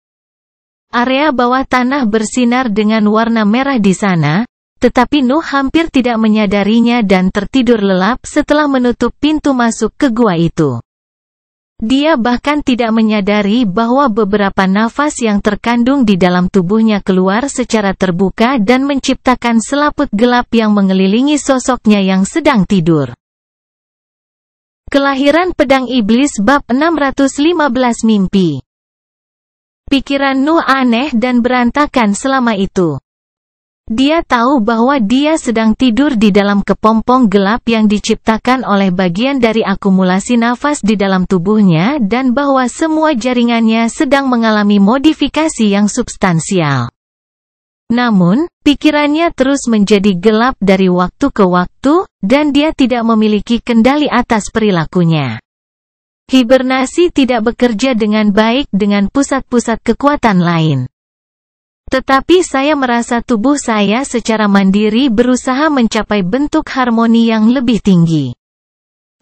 Area bawah tanah bersinar dengan warna merah di sana, tetapi Nuh hampir tidak menyadarinya dan tertidur lelap setelah menutup pintu masuk ke gua itu. Dia bahkan tidak menyadari bahwa beberapa nafas yang terkandung di dalam tubuhnya keluar secara terbuka dan menciptakan selaput gelap yang mengelilingi sosoknya yang sedang tidur. Kelahiran pedang iblis bab 615 mimpi. Pikiran Nuh aneh dan berantakan selama itu. Dia tahu bahwa dia sedang tidur di dalam kepompong gelap yang diciptakan oleh bagian dari akumulasi nafas di dalam tubuhnya dan bahwa semua jaringannya sedang mengalami modifikasi yang substansial. Namun, pikirannya terus menjadi gelap dari waktu ke waktu, dan dia tidak memiliki kendali atas perilakunya. Hibernasi tidak bekerja dengan baik dengan pusat-pusat kekuatan lain. Tetapi saya merasa tubuh saya secara mandiri berusaha mencapai bentuk harmoni yang lebih tinggi.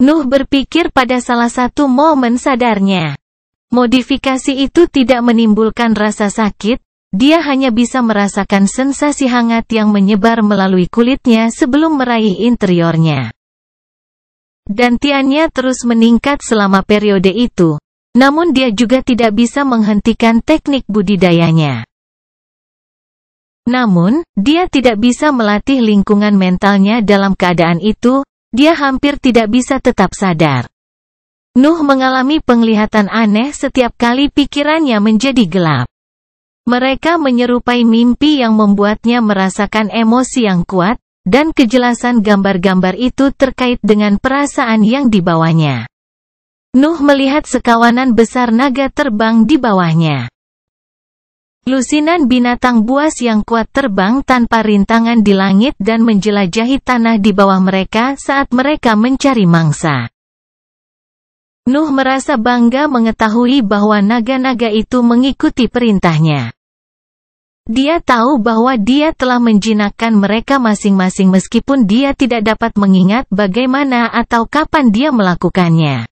Nuh berpikir pada salah satu momen sadarnya. Modifikasi itu tidak menimbulkan rasa sakit, dia hanya bisa merasakan sensasi hangat yang menyebar melalui kulitnya sebelum meraih interiornya. Dantiannya terus meningkat selama periode itu, namun dia juga tidak bisa menghentikan teknik budidayanya. Namun, dia tidak bisa melatih lingkungan mentalnya dalam keadaan itu, dia hampir tidak bisa tetap sadar. Nuh mengalami penglihatan aneh setiap kali pikirannya menjadi gelap. Mereka menyerupai mimpi yang membuatnya merasakan emosi yang kuat, dan kejelasan gambar-gambar itu terkait dengan perasaan yang dibawanya. Nuh melihat sekawanan besar naga terbang di bawahnya. Lusinan binatang buas yang kuat terbang tanpa rintangan di langit dan menjelajahi tanah di bawah mereka saat mereka mencari mangsa. Nuh merasa bangga mengetahui bahwa naga-naga itu mengikuti perintahnya. Dia tahu bahwa dia telah menjinakkan mereka masing-masing meskipun dia tidak dapat mengingat bagaimana atau kapan dia melakukannya.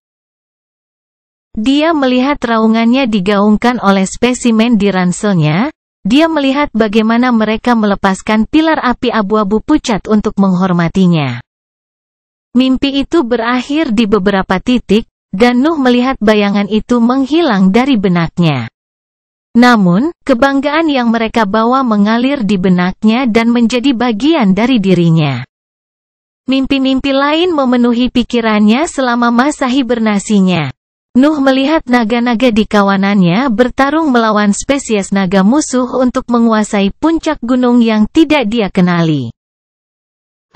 Dia melihat raungannya digaungkan oleh spesimen di ranselnya, dia melihat bagaimana mereka melepaskan pilar api abu-abu pucat untuk menghormatinya. Mimpi itu berakhir di beberapa titik, dan Nuh melihat bayangan itu menghilang dari benaknya. Namun, kebanggaan yang mereka bawa mengalir di benaknya dan menjadi bagian dari dirinya. Mimpi-mimpi lain memenuhi pikirannya selama masa hibernasinya. Nuh melihat naga-naga di kawanannya bertarung melawan spesies naga musuh untuk menguasai puncak gunung yang tidak dia kenali.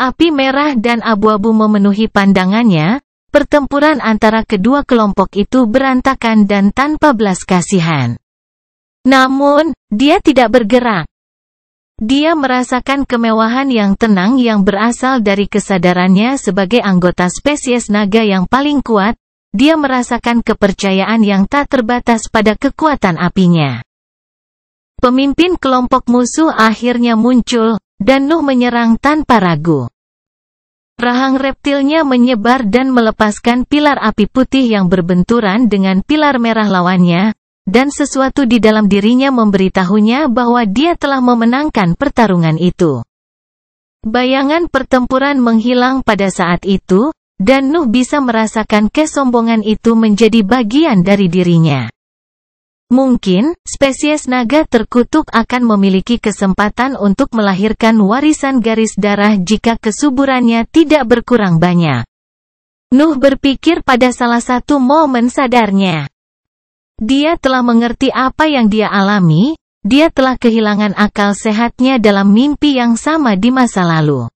Api merah dan abu-abu memenuhi pandangannya, pertempuran antara kedua kelompok itu berantakan dan tanpa belas kasihan. Namun, dia tidak bergerak. Dia merasakan kemewahan yang tenang yang berasal dari kesadarannya sebagai anggota spesies naga yang paling kuat. Dia merasakan kepercayaan yang tak terbatas pada kekuatan apinya. Pemimpin kelompok musuh akhirnya muncul, dan Nuh menyerang tanpa ragu. Rahang reptilnya menyebar dan melepaskan pilar api putih yang berbenturan dengan pilar merah lawannya, dan sesuatu di dalam dirinya memberitahunya bahwa dia telah memenangkan pertarungan itu. Bayangan pertempuran menghilang pada saat itu, dan Nuh bisa merasakan kesombongan itu menjadi bagian dari dirinya. Mungkin, spesies naga terkutuk akan memiliki kesempatan untuk melahirkan warisan garis darah jika kesuburannya tidak berkurang banyak. Nuh berpikir pada salah satu momen sadarnya. Dia telah mengerti apa yang dia alami, dia telah kehilangan akal sehatnya dalam mimpi yang sama di masa lalu.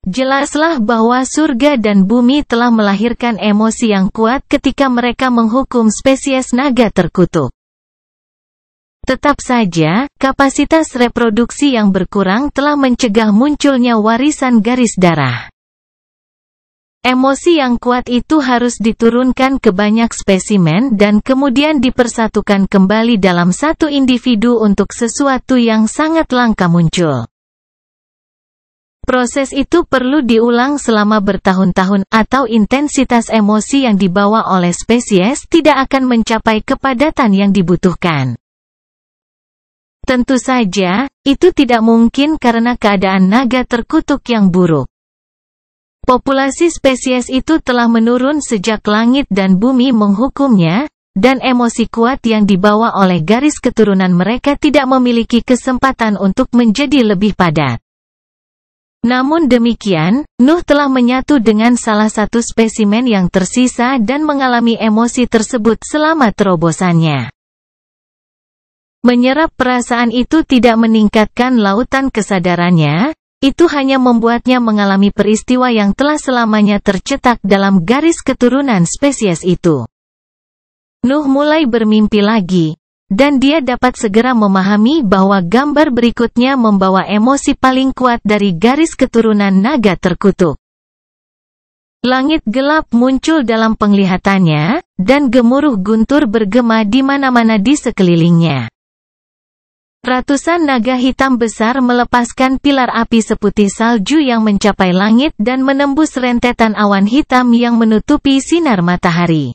Jelaslah bahwa surga dan bumi telah melahirkan emosi yang kuat ketika mereka menghukum spesies naga terkutuk. Tetap saja, kapasitas reproduksi yang berkurang telah mencegah munculnya warisan garis darah. Emosi yang kuat itu harus diturunkan ke banyak spesimen dan kemudian dipersatukan kembali dalam satu individu untuk sesuatu yang sangat langka muncul. Proses itu perlu diulang selama bertahun-tahun, atau intensitas emosi yang dibawa oleh spesies tidak akan mencapai kepadatan yang dibutuhkan. Tentu saja, itu tidak mungkin karena keadaan naga terkutuk yang buruk. Populasi spesies itu telah menurun sejak langit dan bumi menghukumnya, dan emosi kuat yang dibawa oleh garis keturunan mereka tidak memiliki kesempatan untuk menjadi lebih padat. Namun demikian, Nuh telah menyatu dengan salah satu spesimen yang tersisa dan mengalami emosi tersebut selama terobosannya. Menyerap perasaan itu tidak meningkatkan lautan kesadarannya, itu hanya membuatnya mengalami peristiwa yang telah selamanya tercetak dalam garis keturunan spesies itu. Nuh mulai bermimpi lagi. Dan dia dapat segera memahami bahwa gambar berikutnya membawa emosi paling kuat dari garis keturunan naga terkutuk. Langit gelap muncul dalam penglihatannya, dan gemuruh guntur bergema di mana-mana di sekelilingnya. Ratusan naga hitam besar melepaskan pilar api seputih salju yang mencapai langit dan menembus rentetan awan hitam yang menutupi sinar matahari.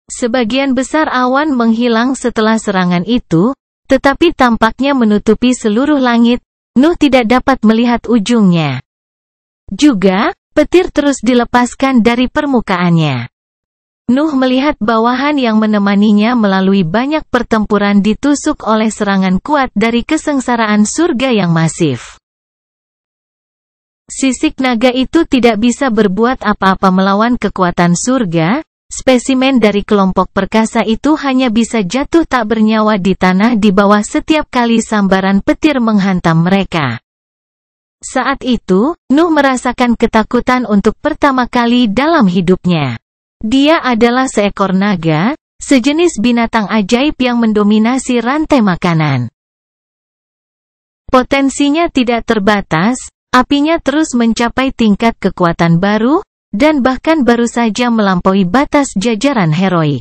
Sebagian besar awan menghilang setelah serangan itu, tetapi tampaknya menutupi seluruh langit. Nuh tidak dapat melihat ujungnya. Juga, petir terus dilepaskan dari permukaannya. Nuh melihat bawahan yang menemaninya melalui banyak pertempuran ditusuk oleh serangan kuat dari kesengsaraan surga yang masif. Sisik naga itu tidak bisa berbuat apa-apa melawan kekuatan surga. Spesimen dari kelompok perkasa itu hanya bisa jatuh tak bernyawa di tanah di bawah setiap kali sambaran petir menghantam mereka. Saat itu, Nuh merasakan ketakutan untuk pertama kali dalam hidupnya. Dia adalah seekor naga, sejenis binatang ajaib yang mendominasi rantai makanan. Potensinya tidak terbatas, apinya terus mencapai tingkat kekuatan baru, dan bahkan baru saja melampaui batas jajaran heroik.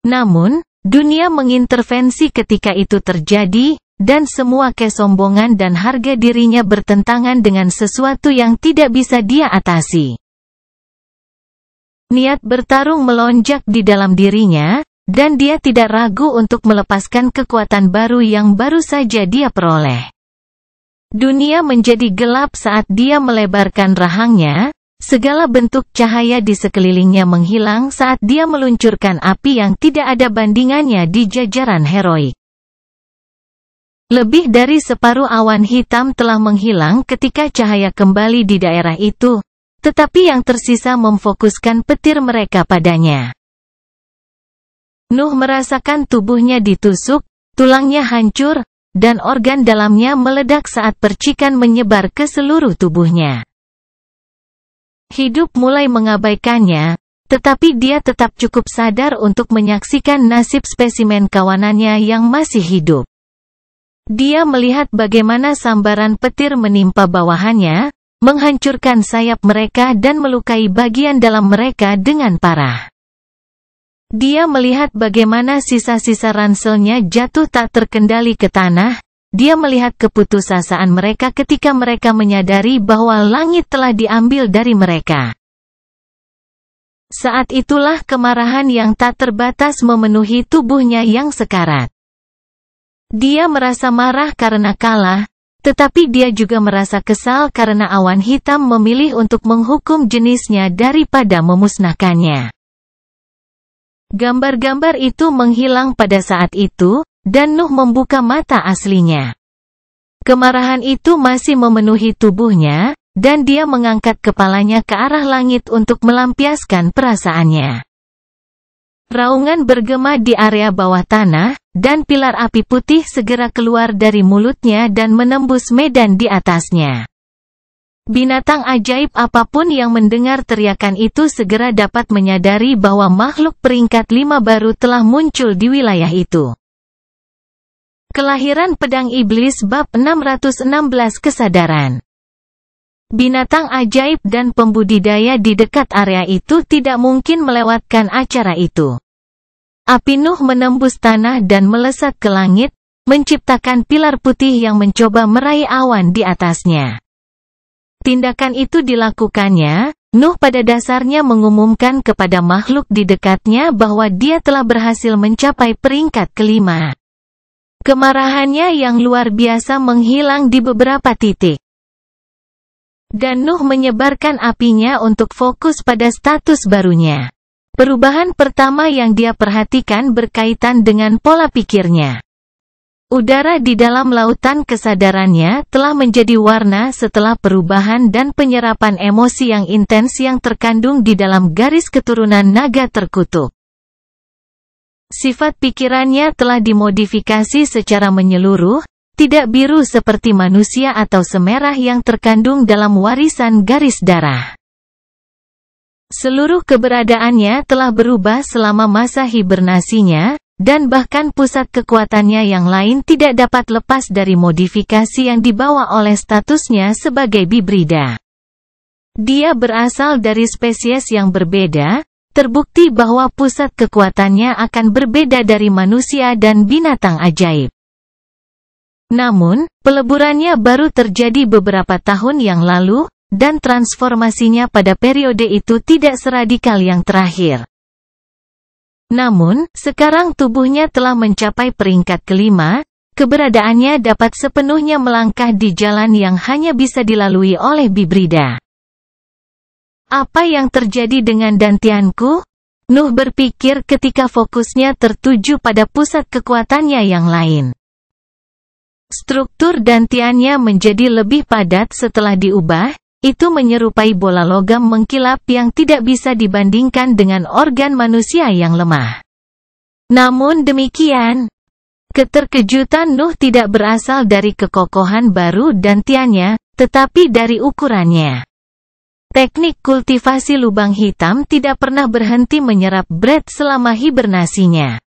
Namun, dunia mengintervensi ketika itu terjadi, dan semua kesombongan dan harga dirinya bertentangan dengan sesuatu yang tidak bisa dia atasi. Niat bertarung melonjak di dalam dirinya, dan dia tidak ragu untuk melepaskan kekuatan baru yang baru saja dia peroleh. Dunia menjadi gelap saat dia melebarkan rahangnya. Segala bentuk cahaya di sekelilingnya menghilang saat dia meluncurkan api yang tidak ada bandingannya di jajaran heroik. Lebih dari separuh awan hitam telah menghilang ketika cahaya kembali di daerah itu, tetapi yang tersisa memfokuskan petir mereka padanya. Nuh merasakan tubuhnya ditusuk, tulangnya hancur, dan organ dalamnya meledak saat percikan menyebar ke seluruh tubuhnya. Hidup mulai mengabaikannya, tetapi dia tetap cukup sadar untuk menyaksikan nasib spesimen kawanannya yang masih hidup. Dia melihat bagaimana sambaran petir menimpa bawahannya, menghancurkan sayap mereka dan melukai bagian dalam mereka dengan parah. Dia melihat bagaimana sisa-sisa ranselnya jatuh tak terkendali ke tanah. Dia melihat keputusasaan mereka ketika mereka menyadari bahwa langit telah diambil dari mereka. Saat itulah kemarahan yang tak terbatas memenuhi tubuhnya yang sekarat. Dia merasa marah karena kalah, Tetapi dia juga merasa kesal karena awan hitam memilih untuk menghukum jenisnya daripada memusnahkannya. Gambar-gambar itu menghilang pada saat itu, dan Nuh membuka mata aslinya. Kemarahan itu masih memenuhi tubuhnya, dan dia mengangkat kepalanya ke arah langit untuk melampiaskan perasaannya. Raungan bergema di area bawah tanah, dan pilar api putih segera keluar dari mulutnya dan menembus medan di atasnya. Binatang ajaib apapun yang mendengar teriakan itu segera dapat menyadari bahwa makhluk peringkat 5 baru telah muncul di wilayah itu. Kelahiran pedang iblis bab 616 kesadaran. Binatang ajaib dan pembudidaya di dekat area itu tidak mungkin melewatkan acara itu. Api Nuh menembus tanah dan melesat ke langit, menciptakan pilar putih yang mencoba meraih awan di atasnya. Tindakan itu dilakukannya, Nuh pada dasarnya mengumumkan kepada makhluk di dekatnya bahwa dia telah berhasil mencapai peringkat kelima. Kemarahannya yang luar biasa menghilang di beberapa titik. Dan Nuh menyebarkan apinya untuk fokus pada status barunya. Perubahan pertama yang dia perhatikan berkaitan dengan pola pikirnya. Udara di dalam lautan kesadarannya telah menjadi warna setelah perubahan dan penyerapan emosi yang intens yang terkandung di dalam garis keturunan naga terkutuk. Sifat pikirannya telah dimodifikasi secara menyeluruh, tidak biru seperti manusia atau semerah yang terkandung dalam warisan garis darah. Seluruh keberadaannya telah berubah selama masa hibernasinya, dan bahkan pusat kekuatannya yang lain tidak dapat lepas dari modifikasi yang dibawa oleh statusnya sebagai bibrida. Dia berasal dari spesies yang berbeda, terbukti bahwa pusat kekuatannya akan berbeda dari manusia dan binatang ajaib. Namun, peleburannya baru terjadi beberapa tahun yang lalu, dan transformasinya pada periode itu tidak seradikal yang terakhir. Namun, sekarang tubuhnya telah mencapai peringkat kelima, keberadaannya dapat sepenuhnya melangkah di jalan yang hanya bisa dilalui oleh bibrida. Apa yang terjadi dengan dantianku? Nuh berpikir ketika fokusnya tertuju pada pusat kekuatannya yang lain. Struktur dantiannya menjadi lebih padat setelah diubah. Itu menyerupai bola logam mengkilap yang tidak bisa dibandingkan dengan organ manusia yang lemah. Namun demikian, keterkejutan Nuh tidak berasal dari kekokohan baru dantiannya, tetapi dari ukurannya. Teknik kultivasi lubang hitam tidak pernah berhenti menyerap Brett selama hibernasinya.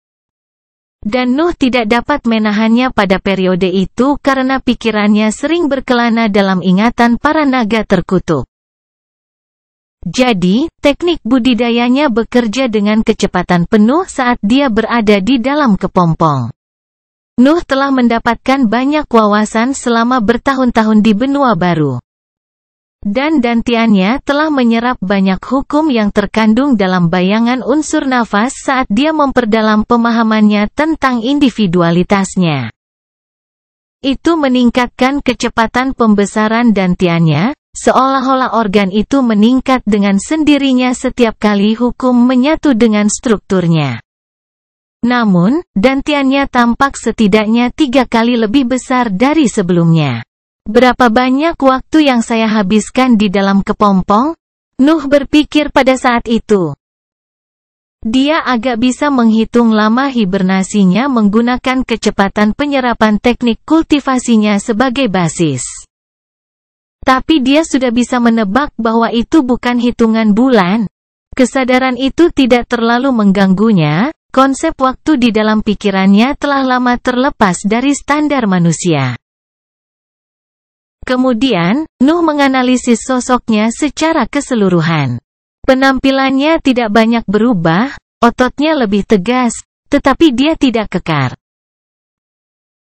Dan Nuh tidak dapat menahannya pada periode itu karena pikirannya sering berkelana dalam ingatan para naga terkutuk. Jadi, teknik budidayanya bekerja dengan kecepatan penuh saat dia berada di dalam kepompong. Nuh telah mendapatkan banyak wawasan selama bertahun-tahun di benua baru. Dan dantiannya telah menyerap banyak hukum yang terkandung dalam bayangan unsur nafas saat dia memperdalam pemahamannya tentang individualitasnya. Itu meningkatkan kecepatan pembesaran dantiannya, seolah-olah organ itu meningkat dengan sendirinya setiap kali hukum menyatu dengan strukturnya. Namun, dantiannya tampak setidaknya 3 kali lebih besar dari sebelumnya. Berapa banyak waktu yang saya habiskan di dalam kepompong? Nuh berpikir pada saat itu. Dia agak bisa menghitung lama hibernasinya menggunakan kecepatan penyerapan teknik kultivasinya sebagai basis. Tapi dia sudah bisa menebak bahwa itu bukan hitungan bulan. Kesadaran itu tidak terlalu mengganggunya, konsep waktu di dalam pikirannya telah lama terlepas dari standar manusia. Kemudian, Nuh menganalisis sosoknya secara keseluruhan. Penampilannya tidak banyak berubah, ototnya lebih tegas, tetapi dia tidak kekar.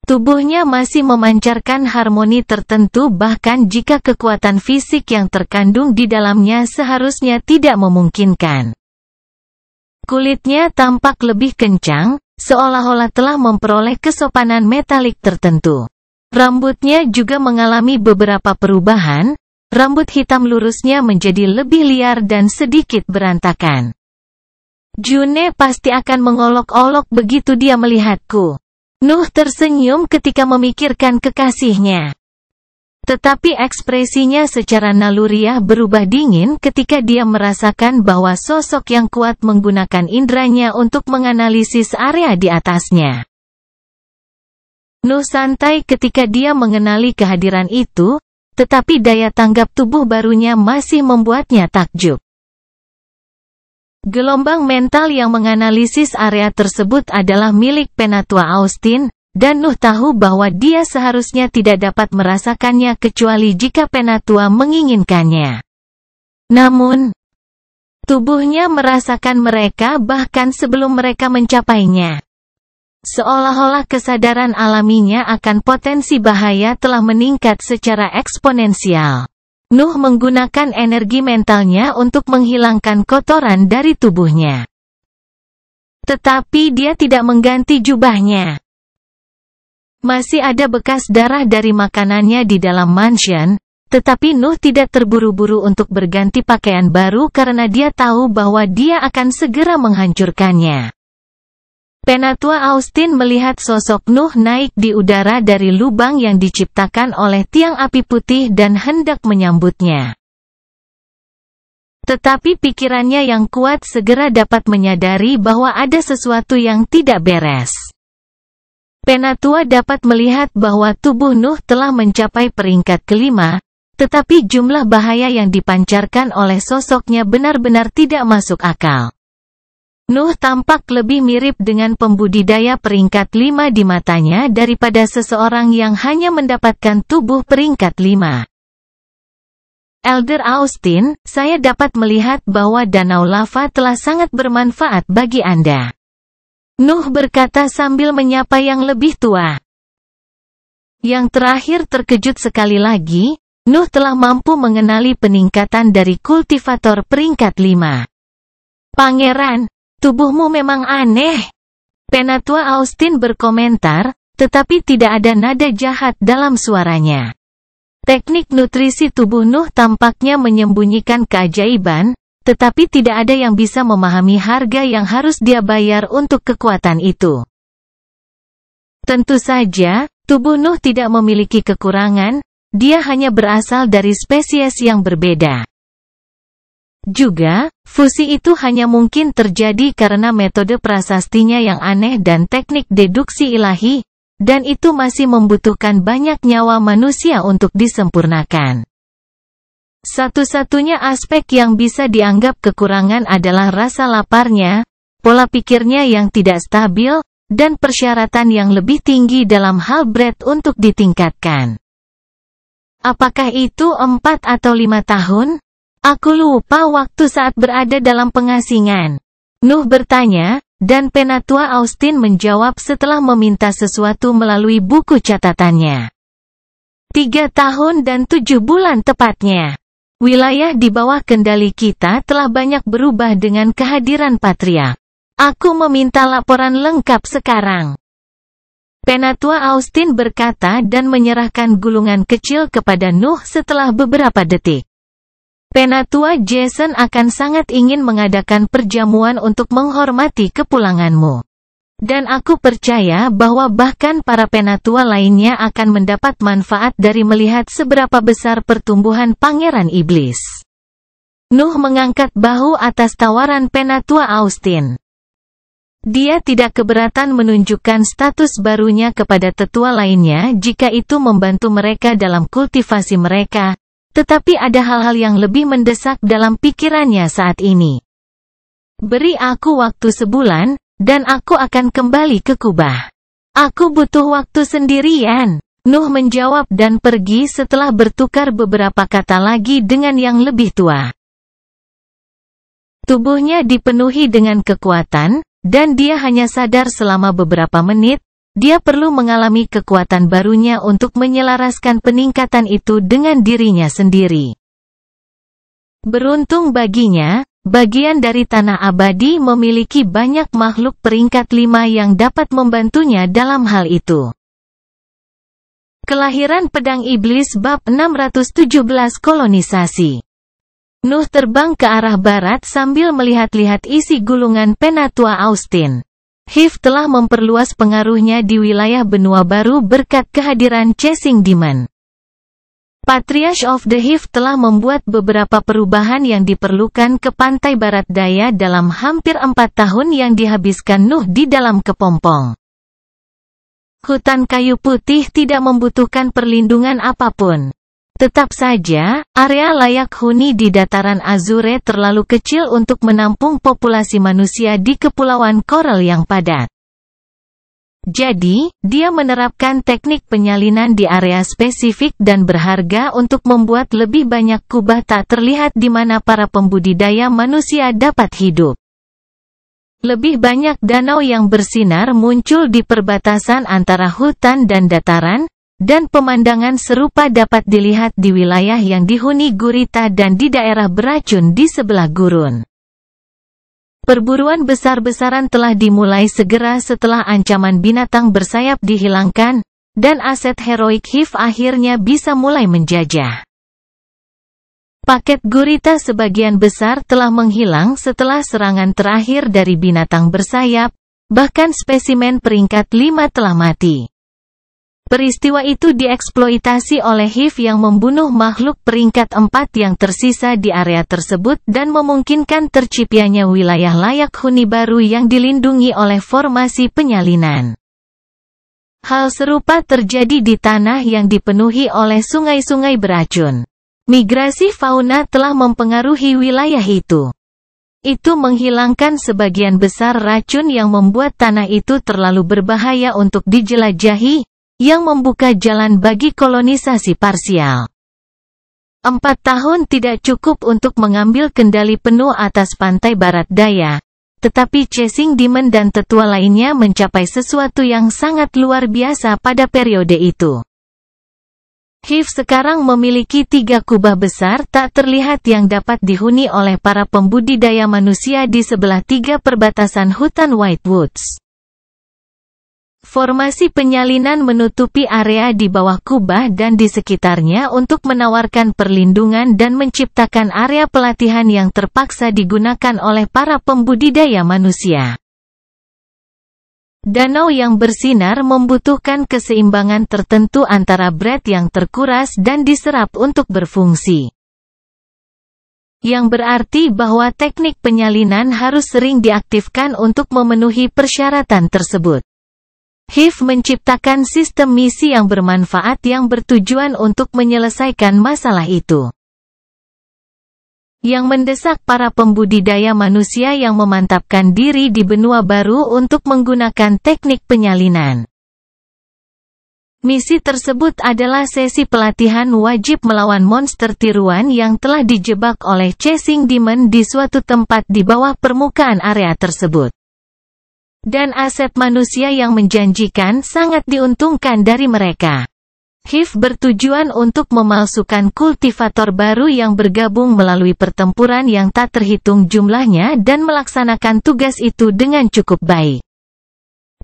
Tubuhnya masih memancarkan harmoni tertentu bahkan jika kekuatan fisik yang terkandung di dalamnya seharusnya tidak memungkinkan. Kulitnya tampak lebih kencang, seolah-olah telah memperoleh kesopanan metalik tertentu. Rambutnya juga mengalami beberapa perubahan, rambut hitam lurusnya menjadi lebih liar dan sedikit berantakan. June pasti akan mengolok-olok begitu dia melihatku. Nuh tersenyum ketika memikirkan kekasihnya. Tetapi ekspresinya secara naluriah berubah dingin ketika dia merasakan bahwa sosok yang kuat menggunakan indranya untuk menganalisis area di atasnya. Nuh santai ketika dia mengenali kehadiran itu, tetapi daya tanggap tubuh barunya masih membuatnya takjub. Gelombang mental yang menganalisis area tersebut adalah milik Penatua Austin, dan Nuh tahu bahwa dia seharusnya tidak dapat merasakannya kecuali jika Penatua menginginkannya. Namun, tubuhnya merasakan mereka bahkan sebelum mereka mencapainya. Seolah-olah kesadaran alaminya akan potensi bahaya telah meningkat secara eksponensial. Nuh menggunakan energi mentalnya untuk menghilangkan kotoran dari tubuhnya. Tetapi dia tidak mengganti jubahnya. Masih ada bekas darah dari makanannya di dalam mansion, tetapi Nuh tidak terburu-buru untuk berganti pakaian baru karena dia tahu bahwa dia akan segera menghancurkannya. Penatua Austin melihat sosok Nuh naik di udara dari lubang yang diciptakan oleh tiang api putih dan hendak menyambutnya. Tetapi pikirannya yang kuat segera dapat menyadari bahwa ada sesuatu yang tidak beres. Penatua dapat melihat bahwa tubuh Nuh telah mencapai peringkat kelima, tetapi jumlah bahaya yang dipancarkan oleh sosoknya benar-benar tidak masuk akal. Nuh tampak lebih mirip dengan pembudidaya peringkat 5 di matanya daripada seseorang yang hanya mendapatkan tubuh peringkat 5. Elder Austin, saya dapat melihat bahwa danau lava telah sangat bermanfaat bagi Anda. Nuh berkata sambil menyapa yang lebih tua. Yang terakhir terkejut sekali lagi, Nuh telah mampu mengenali peningkatan dari kultivator peringkat 5. Pangeran, tubuhmu memang aneh. Penatua Austin berkomentar, tetapi tidak ada nada jahat dalam suaranya. Teknik nutrisi tubuh Nuh tampaknya menyembunyikan keajaiban, tetapi tidak ada yang bisa memahami harga yang harus dia bayar untuk kekuatan itu. Tentu saja, tubuh Nuh tidak memiliki kekurangan, dia hanya berasal dari spesies yang berbeda. Juga, fusi itu hanya mungkin terjadi karena metode prasastinya yang aneh dan teknik deduksi ilahi, dan itu masih membutuhkan banyak nyawa manusia untuk disempurnakan. Satu-satunya aspek yang bisa dianggap kekurangan adalah rasa laparnya, pola pikirnya yang tidak stabil, dan persyaratan yang lebih tinggi dalam hal breadth untuk ditingkatkan. Apakah itu 4 atau 5 tahun? Aku lupa waktu saat berada dalam pengasingan. Nuh bertanya, dan Penatua Austin menjawab setelah meminta sesuatu melalui buku catatannya. 3 tahun dan 7 bulan tepatnya. Wilayah di bawah kendali kita telah banyak berubah dengan kehadiran Patriark. Aku meminta laporan lengkap sekarang. Penatua Austin berkata dan menyerahkan gulungan kecil kepada Nuh setelah beberapa detik. Penatua Jason akan sangat ingin mengadakan perjamuan untuk menghormati kepulanganmu. Dan aku percaya bahwa bahkan para penatua lainnya akan mendapat manfaat dari melihat seberapa besar pertumbuhan Pangeran Iblis. Nuh mengangkat bahu atas tawaran Penatua Austin. Dia tidak keberatan menunjukkan status barunya kepada tetua lainnya jika itu membantu mereka dalam kultivasi mereka, tetapi ada hal-hal yang lebih mendesak dalam pikirannya saat ini. Beri aku waktu sebulan, dan aku akan kembali ke Kubah. Aku butuh waktu sendirian. Nuh menjawab dan pergi setelah bertukar beberapa kata lagi dengan yang lebih tua. Tubuhnya dipenuhi dengan kekuatan, dan dia hanya sadar selama beberapa menit, dia perlu mengalami kekuatan barunya untuk menyelaraskan peningkatan itu dengan dirinya sendiri. Beruntung baginya, bagian dari tanah abadi memiliki banyak makhluk peringkat 5 yang dapat membantunya dalam hal itu. Kelahiran pedang iblis bab 617 kolonisasi. Nuh terbang ke arah barat sambil melihat-lihat isi gulungan Penatua Austin. Hiv telah memperluas pengaruhnya di wilayah benua baru berkat kehadiran Chasing Demon. Patriarch of the Hiv telah membuat beberapa perubahan yang diperlukan ke pantai barat daya dalam hampir 4 tahun yang dihabiskan Nuh di dalam kepompong. Hutan kayu putih tidak membutuhkan perlindungan apapun. Tetap saja, area layak huni di dataran Azure terlalu kecil untuk menampung populasi manusia di kepulauan koral yang padat. Jadi, dia menerapkan teknik penyalinan di area spesifik dan berharga untuk membuat lebih banyak kubah tak terlihat di mana para pembudidaya manusia dapat hidup. Lebih banyak danau yang bersinar muncul di perbatasan antara hutan dan dataran, dan pemandangan serupa dapat dilihat di wilayah yang dihuni gurita dan di daerah beracun di sebelah gurun. Perburuan besar-besaran telah dimulai segera setelah ancaman binatang bersayap dihilangkan, dan aset heroik Hiv akhirnya bisa mulai menjajah. Paket gurita sebagian besar telah menghilang setelah serangan terakhir dari binatang bersayap, bahkan spesimen peringkat 5 telah mati. Peristiwa itu dieksploitasi oleh Hiv yang membunuh makhluk peringkat 4 yang tersisa di area tersebut dan memungkinkan terciptanya wilayah layak huni baru yang dilindungi oleh formasi penyalinan. Hal serupa terjadi di tanah yang dipenuhi oleh sungai-sungai beracun. Migrasi fauna telah mempengaruhi wilayah itu. Itu menghilangkan sebagian besar racun yang membuat tanah itu terlalu berbahaya untuk dijelajahi, yang membuka jalan bagi kolonisasi parsial. 4 tahun tidak cukup untuk mengambil kendali penuh atas pantai barat daya, tetapi Chasing Demon dan tetua lainnya mencapai sesuatu yang sangat luar biasa pada periode itu. Hiv sekarang memiliki 3 kubah besar tak terlihat yang dapat dihuni oleh para pembudidaya manusia di sebelah 3 perbatasan hutan White Woods. Formasi penyalinan menutupi area di bawah kubah dan di sekitarnya untuk menawarkan perlindungan dan menciptakan area pelatihan yang terpaksa digunakan oleh para pembudidaya manusia. Danau yang bersinar membutuhkan keseimbangan tertentu antara berat yang terkuras dan diserap untuk berfungsi. Yang berarti bahwa teknik penyalinan harus sering diaktifkan untuk memenuhi persyaratan tersebut. Hiv menciptakan sistem misi yang bermanfaat yang bertujuan untuk menyelesaikan masalah itu. Yang mendesak para pembudidaya manusia yang memantapkan diri di benua baru untuk menggunakan teknik penyalinan. Misi tersebut adalah sesi pelatihan wajib melawan monster tiruan yang telah dijebak oleh Chasing Demon di suatu tempat di bawah permukaan area tersebut. Dan aset manusia yang menjanjikan sangat diuntungkan dari mereka. Hiv bertujuan untuk memalsukan kultivator baru yang bergabung melalui pertempuran yang tak terhitung jumlahnya dan melaksanakan tugas itu dengan cukup baik.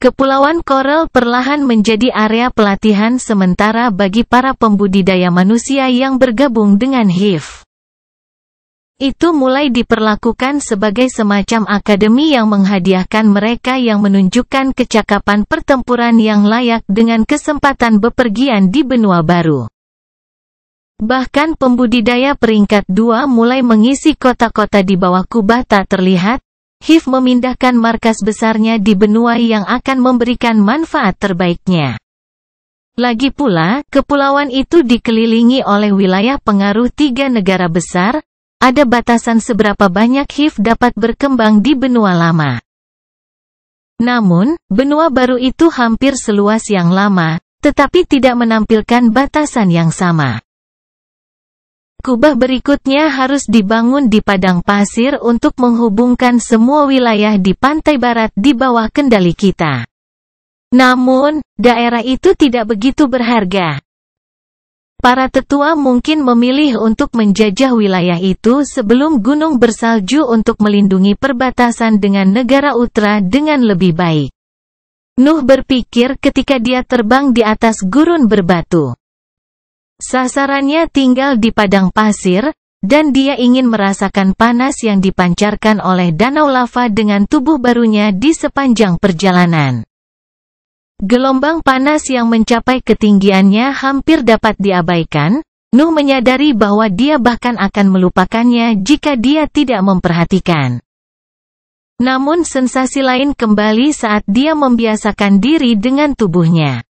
Kepulauan Coral perlahan menjadi area pelatihan sementara bagi para pembudidaya manusia yang bergabung dengan Hiv. Itu mulai diperlakukan sebagai semacam akademi yang menghadiahkan mereka yang menunjukkan kecakapan pertempuran yang layak dengan kesempatan bepergian di benua baru. Bahkan pembudidaya peringkat 2 mulai mengisi kota-kota di bawah kubah tak terlihat. Hiv memindahkan markas besarnya di benua yang akan memberikan manfaat terbaiknya. Lagi pula, kepulauan itu dikelilingi oleh wilayah pengaruh 3 negara besar. Ada batasan seberapa banyak Hiv dapat berkembang di benua lama. Namun, benua baru itu hampir seluas yang lama, tetapi tidak menampilkan batasan yang sama. Kubah berikutnya harus dibangun di padang pasir untuk menghubungkan semua wilayah di pantai barat di bawah kendali kita. Namun, daerah itu tidak begitu berharga. Para tetua mungkin memilih untuk menjajah wilayah itu sebelum gunung bersalju untuk melindungi perbatasan dengan negara Utara dengan lebih baik. Nuh berpikir ketika dia terbang di atas gurun berbatu. Sasarannya tinggal di padang pasir, dan dia ingin merasakan panas yang dipancarkan oleh danau lava dengan tubuh barunya di sepanjang perjalanan. Gelombang panas yang mencapai ketinggiannya hampir dapat diabaikan. Nuh menyadari bahwa dia bahkan akan melupakannya jika dia tidak memperhatikan. Namun sensasi lain kembali saat dia membiasakan diri dengan tubuhnya.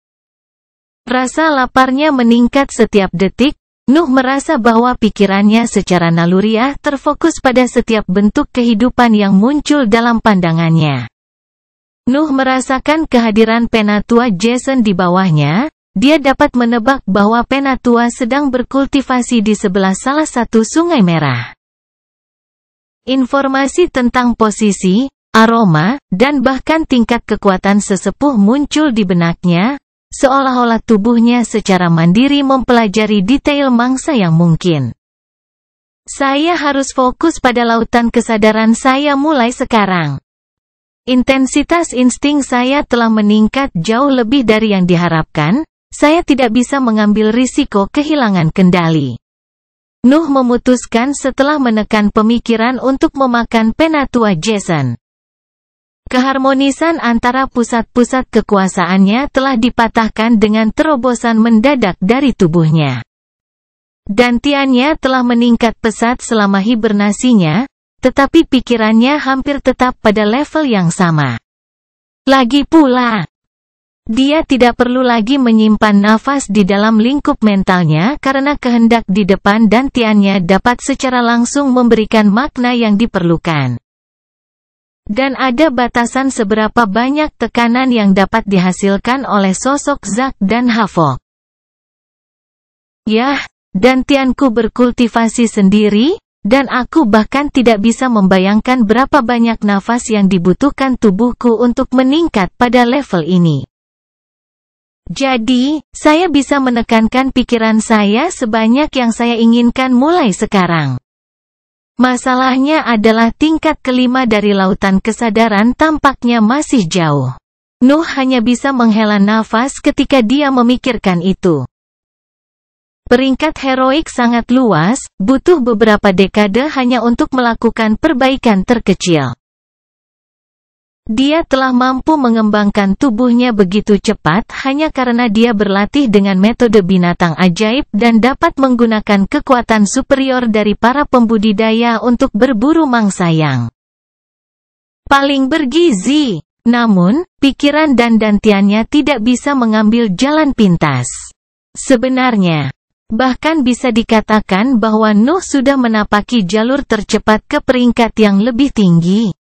Rasa laparnya meningkat setiap detik. Nuh merasa bahwa pikirannya secara naluriah terfokus pada setiap bentuk kehidupan yang muncul dalam pandangannya. Nuh merasakan kehadiran Penatua Jason di bawahnya. Dia dapat menebak bahwa Penatua sedang berkultivasi di sebelah salah satu sungai merah. Informasi tentang posisi, aroma, dan bahkan tingkat kekuatan sesepuh muncul di benaknya, seolah-olah tubuhnya secara mandiri mempelajari detail mangsa yang mungkin. Saya harus fokus pada lautan kesadaran saya mulai sekarang. Intensitas insting saya telah meningkat jauh lebih dari yang diharapkan, saya tidak bisa mengambil risiko kehilangan kendali. Nuh memutuskan setelah menekan pemikiran untuk memakan Penatua Jason. Keharmonisan antara pusat-pusat kekuasaannya telah dipatahkan dengan terobosan mendadak dari tubuhnya. Dantiannya telah meningkat pesat selama hibernasinya, tetapi pikirannya hampir tetap pada level yang sama. Lagi pula, dia tidak perlu lagi menyimpan nafas di dalam lingkup mentalnya karena kehendak di depan dantiannya dapat secara langsung memberikan makna yang diperlukan. Dan ada batasan seberapa banyak tekanan yang dapat dihasilkan oleh sosok Zack dan Havok. Yah, dantianku berkultivasi sendiri, dan aku bahkan tidak bisa membayangkan berapa banyak nafas yang dibutuhkan tubuhku untuk meningkat pada level ini. Jadi, saya bisa menekankan pikiran saya sebanyak yang saya inginkan mulai sekarang. Masalahnya adalah tingkat kelima dari lautan kesadaran tampaknya masih jauh. Nuh hanya bisa menghela nafas ketika dia memikirkan itu. Peringkat heroik sangat luas, butuh beberapa dekade hanya untuk melakukan perbaikan terkecil. Dia telah mampu mengembangkan tubuhnya begitu cepat hanya karena dia berlatih dengan metode binatang ajaib dan dapat menggunakan kekuatan superior dari para pembudidaya untuk berburu mangsa yang paling bergizi. Namun, pikiran dan dantiannya tidak bisa mengambil jalan pintas. Sebenarnya, bahkan bisa dikatakan bahwa Nuh sudah menapaki jalur tercepat ke peringkat yang lebih tinggi.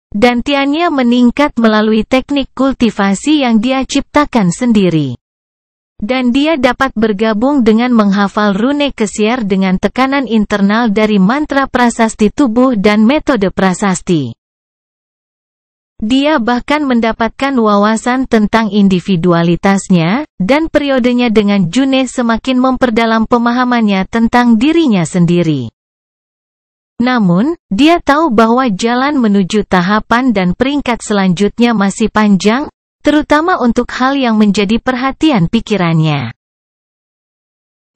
Dantiannya meningkat melalui teknik kultivasi yang dia ciptakan sendiri. Dan dia dapat bergabung dengan menghafal rune kesier dengan tekanan internal dari mantra prasasti tubuh dan metode prasasti. Dia bahkan mendapatkan wawasan tentang individualitasnya, dan periodenya dengan June semakin memperdalam pemahamannya tentang dirinya sendiri. Namun, dia tahu bahwa jalan menuju tahapan dan peringkat selanjutnya masih panjang, terutama untuk hal yang menjadi perhatian pikirannya.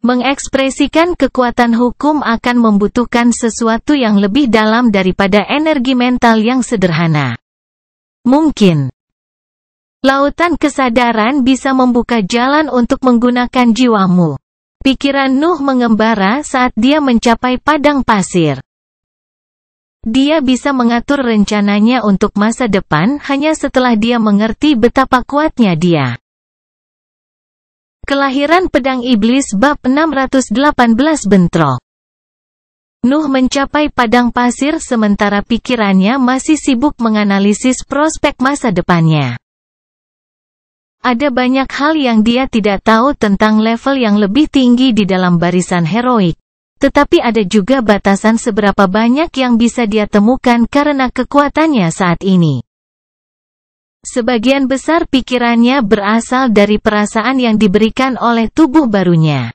Mengekspresikan kekuatan hukum akan membutuhkan sesuatu yang lebih dalam daripada energi mental yang sederhana. Mungkin lautan kesadaran bisa membuka jalan untuk menggunakan jiwamu. Pikiran Nuh mengembara saat dia mencapai padang pasir. Dia bisa mengatur rencananya untuk masa depan hanya setelah dia mengerti betapa kuatnya dia. Kelahiran Pedang Iblis bab 618 Bentrok. Nuh mencapai padang pasir sementara pikirannya masih sibuk menganalisis prospek masa depannya. Ada banyak hal yang dia tidak tahu tentang level yang lebih tinggi di dalam barisan heroik. Tetapi ada juga batasan seberapa banyak yang bisa dia temukan karena kekuatannya saat ini. Sebagian besar pikirannya berasal dari perasaan yang diberikan oleh tubuh barunya.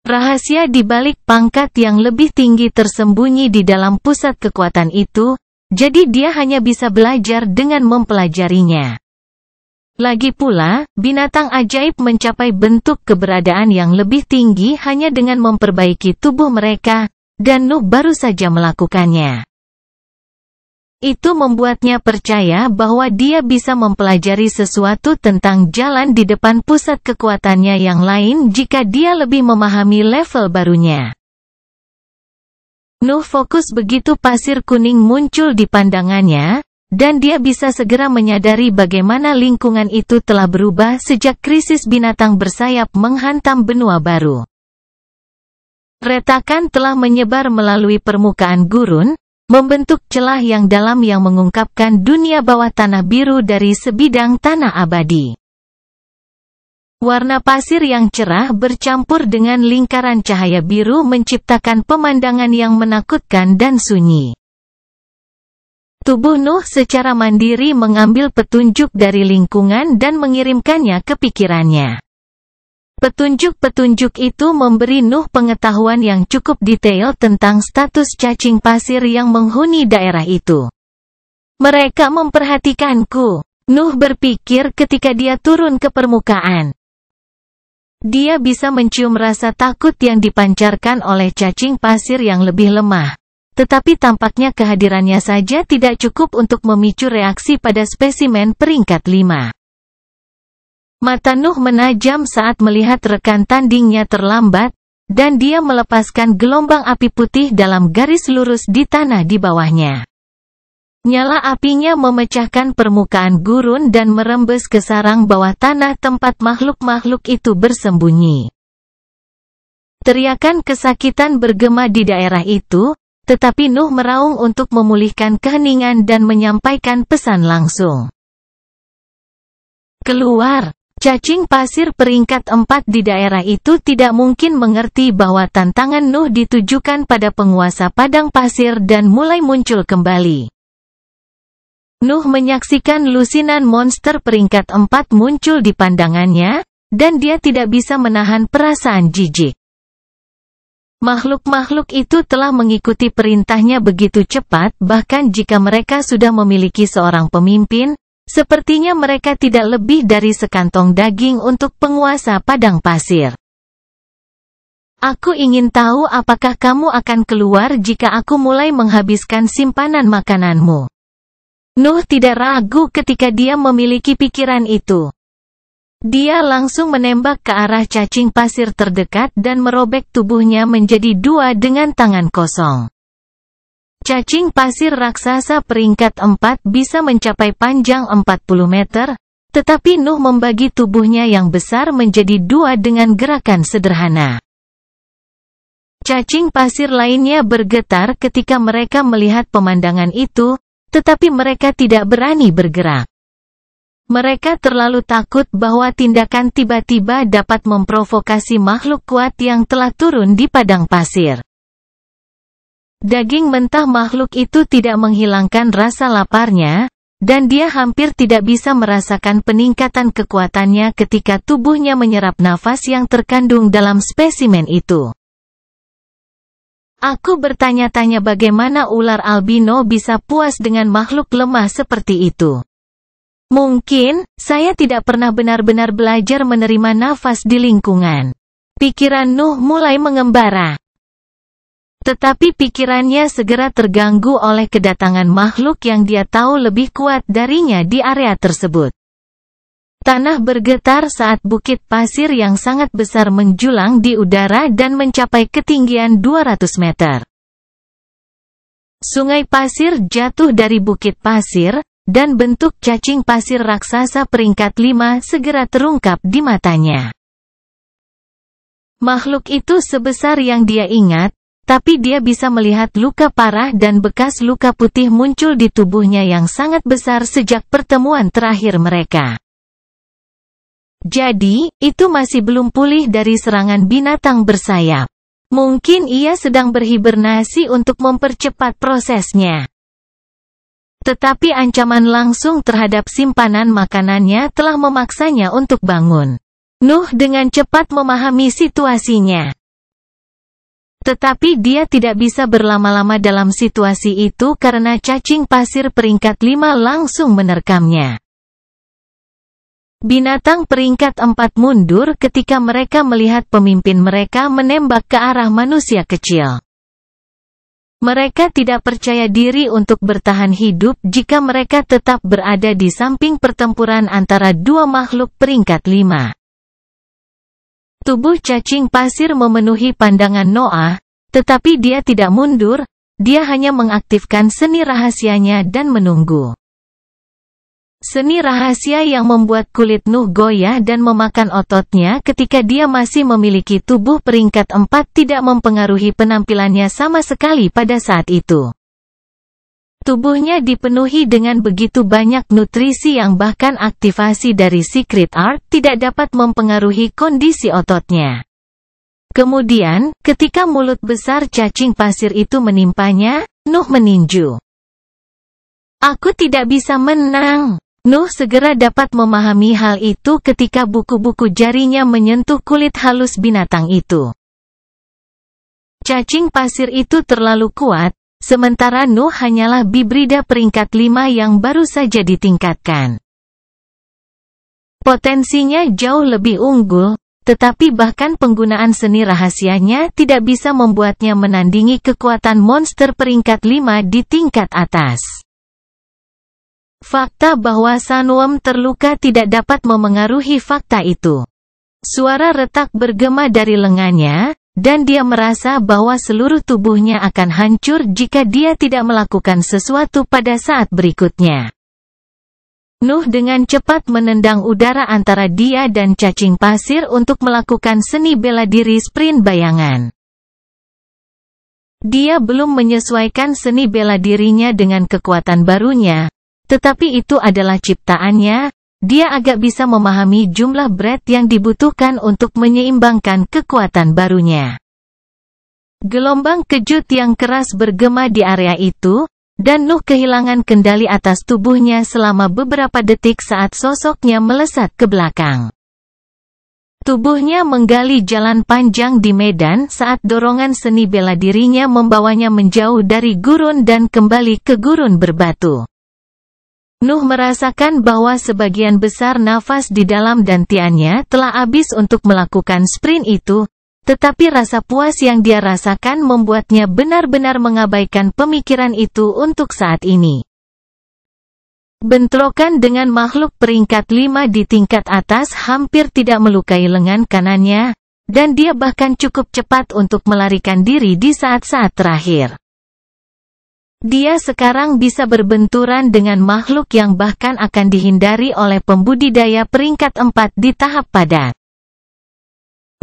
Rahasia di balik pangkat yang lebih tinggi tersembunyi di dalam pusat kekuatan itu, jadi dia hanya bisa belajar dengan mempelajarinya. Lagi pula, binatang ajaib mencapai bentuk keberadaan yang lebih tinggi hanya dengan memperbaiki tubuh mereka, dan Nuh baru saja melakukannya. Itu membuatnya percaya bahwa dia bisa mempelajari sesuatu tentang jalan di depan pusat kekuatannya yang lain jika dia lebih memahami level barunya. Nuh fokus begitu pasir kuning muncul di pandangannya, dan dia bisa segera menyadari bagaimana lingkungan itu telah berubah sejak krisis binatang bersayap menghantam benua baru. Retakan telah menyebar melalui permukaan gurun, membentuk celah yang dalam yang mengungkapkan dunia bawah tanah biru dari sebidang tanah abadi. Warna pasir yang cerah bercampur dengan lingkaran cahaya biru menciptakan pemandangan yang menakutkan dan sunyi. Tubuh Nuh secara mandiri mengambil petunjuk dari lingkungan dan mengirimkannya ke pikirannya. Petunjuk-petunjuk itu memberi Nuh pengetahuan yang cukup detail tentang status cacing pasir yang menghuni daerah itu. Mereka memperhatikanku, Nuh berpikir ketika dia turun ke permukaan. Dia bisa mencium rasa takut yang dipancarkan oleh cacing pasir yang lebih lemah. Tetapi tampaknya kehadirannya saja tidak cukup untuk memicu reaksi pada spesimen peringkat 5. Mata Nuh menajam saat melihat rekan tandingnya terlambat, dan dia melepaskan gelombang api putih dalam garis lurus di tanah di bawahnya. Nyala apinya memecahkan permukaan gurun dan merembes ke sarang bawah tanah tempat makhluk-makhluk itu bersembunyi. Teriakan kesakitan bergema di daerah itu, tetapi Nuh meraung untuk memulihkan keheningan dan menyampaikan pesan langsung. Keluar! Cacing pasir peringkat 4 di daerah itu tidak mungkin mengerti bahwa tantangan Nuh ditujukan pada penguasa padang pasir dan mulai muncul kembali. Nuh menyaksikan lusinan monster peringkat 4 muncul di pandangannya, dan dia tidak bisa menahan perasaan jijik. Makhluk-makhluk itu telah mengikuti perintahnya begitu cepat, bahkan jika mereka sudah memiliki seorang pemimpin, sepertinya mereka tidak lebih dari sekantong daging untuk penguasa padang pasir. Aku ingin tahu apakah kamu akan keluar jika aku mulai menghabiskan simpanan makananmu. Nuh tidak ragu ketika dia memiliki pikiran itu. Dia langsung menembak ke arah cacing pasir terdekat dan merobek tubuhnya menjadi 2 dengan tangan kosong. Cacing pasir raksasa peringkat 4 bisa mencapai panjang 40 meter, tetapi Nuh membagi tubuhnya yang besar menjadi 2 dengan gerakan sederhana. Cacing pasir lainnya bergetar ketika mereka melihat pemandangan itu, tetapi mereka tidak berani bergerak. Mereka terlalu takut bahwa tindakan tiba-tiba dapat memprovokasi makhluk kuat yang telah turun di padang pasir. Daging mentah makhluk itu tidak menghilangkan rasa laparnya, dan dia hampir tidak bisa merasakan peningkatan kekuatannya ketika tubuhnya menyerap nafas yang terkandung dalam spesimen itu. Aku bertanya-tanya bagaimana ular albino bisa puas dengan makhluk lemah seperti itu. Mungkin, saya tidak pernah benar-benar belajar menerima nafas di lingkungan. Pikiran Nuh mulai mengembara. Tetapi pikirannya segera terganggu oleh kedatangan makhluk yang dia tahu lebih kuat darinya di area tersebut. Tanah bergetar saat bukit pasir yang sangat besar menjulang di udara dan mencapai ketinggian 200 meter. Sungai pasir jatuh dari bukit pasir, dan bentuk cacing pasir raksasa peringkat 5 segera terungkap di matanya. Makhluk itu sebesar yang dia ingat, tapi dia bisa melihat luka parah dan bekas luka putih muncul di tubuhnya yang sangat besar sejak pertemuan terakhir mereka. Jadi, itu masih belum pulih dari serangan binatang bersayap. Mungkin ia sedang berhibernasi untuk mempercepat prosesnya. Tetapi ancaman langsung terhadap simpanan makanannya telah memaksanya untuk bangun. Nuh dengan cepat memahami situasinya. Tetapi dia tidak bisa berlama-lama dalam situasi itu karena cacing pasir peringkat 5 langsung menerkamnya. Binatang peringkat 4 mundur ketika mereka melihat pemimpin mereka menembak ke arah manusia kecil. Mereka tidak percaya diri untuk bertahan hidup jika mereka tetap berada di samping pertempuran antara dua makhluk peringkat 5. Tubuh cacing pasir memenuhi pandangan Noah, tetapi dia tidak mundur, dia hanya mengaktifkan seni rahasianya dan menunggu. Seni rahasia yang membuat kulit Nuh goyah dan memakan ototnya ketika dia masih memiliki tubuh peringkat 4 tidak mempengaruhi penampilannya sama sekali pada saat itu. Tubuhnya dipenuhi dengan begitu banyak nutrisi yang bahkan aktivasi dari Secret Art tidak dapat mempengaruhi kondisi ototnya. Kemudian, ketika mulut besar cacing pasir itu menimpanya, Nuh meninju. "Aku tidak bisa menang." Nuh segera dapat memahami hal itu ketika buku-buku jarinya menyentuh kulit halus binatang itu. Cacing pasir itu terlalu kuat, sementara Nuh hanyalah bibrida peringkat 5 yang baru saja ditingkatkan. Potensinya jauh lebih unggul, tetapi bahkan penggunaan seni rahasianya tidak bisa membuatnya menandingi kekuatan monster peringkat 5 di tingkat atas. Fakta bahwa Sunwom terluka tidak dapat memengaruhi fakta itu. Suara retak bergema dari lengannya, dan dia merasa bahwa seluruh tubuhnya akan hancur jika dia tidak melakukan sesuatu pada saat berikutnya. Nuh dengan cepat menendang udara antara dia dan cacing pasir untuk melakukan seni bela diri sprint bayangan. Dia belum menyesuaikan seni bela dirinya dengan kekuatan barunya, tetapi itu adalah ciptaannya. Dia agak bisa memahami jumlah breath yang dibutuhkan untuk menyeimbangkan kekuatan barunya. Gelombang kejut yang keras bergema di area itu, dan Nuh kehilangan kendali atas tubuhnya selama beberapa detik saat sosoknya melesat ke belakang. Tubuhnya menggali jalan panjang di medan saat dorongan seni bela dirinya membawanya menjauh dari gurun dan kembali ke gurun berbatu. Nuh merasakan bahwa sebagian besar nafas di dalam dantiannya telah habis untuk melakukan sprint itu, tetapi rasa puas yang dia rasakan membuatnya benar-benar mengabaikan pemikiran itu untuk saat ini. Bentrokan dengan makhluk peringkat 5 di tingkat atas hampir tidak melukai lengan kanannya, dan dia bahkan cukup cepat untuk melarikan diri di saat-saat terakhir. Dia sekarang bisa berbenturan dengan makhluk yang bahkan akan dihindari oleh pembudidaya peringkat 4 di tahap padat.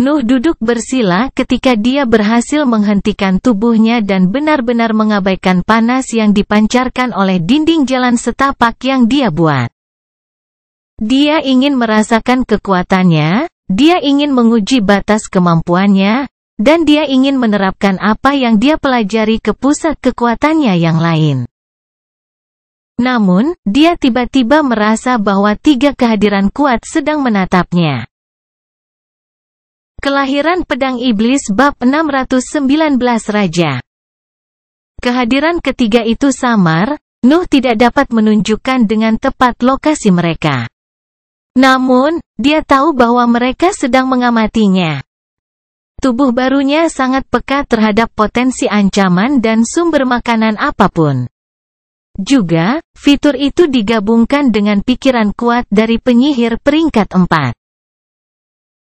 Nuh duduk bersila ketika dia berhasil menghentikan tubuhnya dan benar-benar mengabaikan panas yang dipancarkan oleh dinding jalan setapak yang dia buat. Dia ingin merasakan kekuatannya, dia ingin menguji batas kemampuannya, dan dia ingin menerapkan apa yang dia pelajari ke pusat kekuatannya yang lain. Namun, dia tiba-tiba merasa bahwa 3 kehadiran kuat sedang menatapnya. Kelahiran Pedang Iblis bab 619 Raja. Kehadiran ketiga itu samar, Nuh tidak dapat menunjukkan dengan tepat lokasi mereka. Namun, dia tahu bahwa mereka sedang mengamatinya. Tubuh barunya sangat peka terhadap potensi ancaman dan sumber makanan apapun. Juga, fitur itu digabungkan dengan pikiran kuat dari penyihir peringkat 4.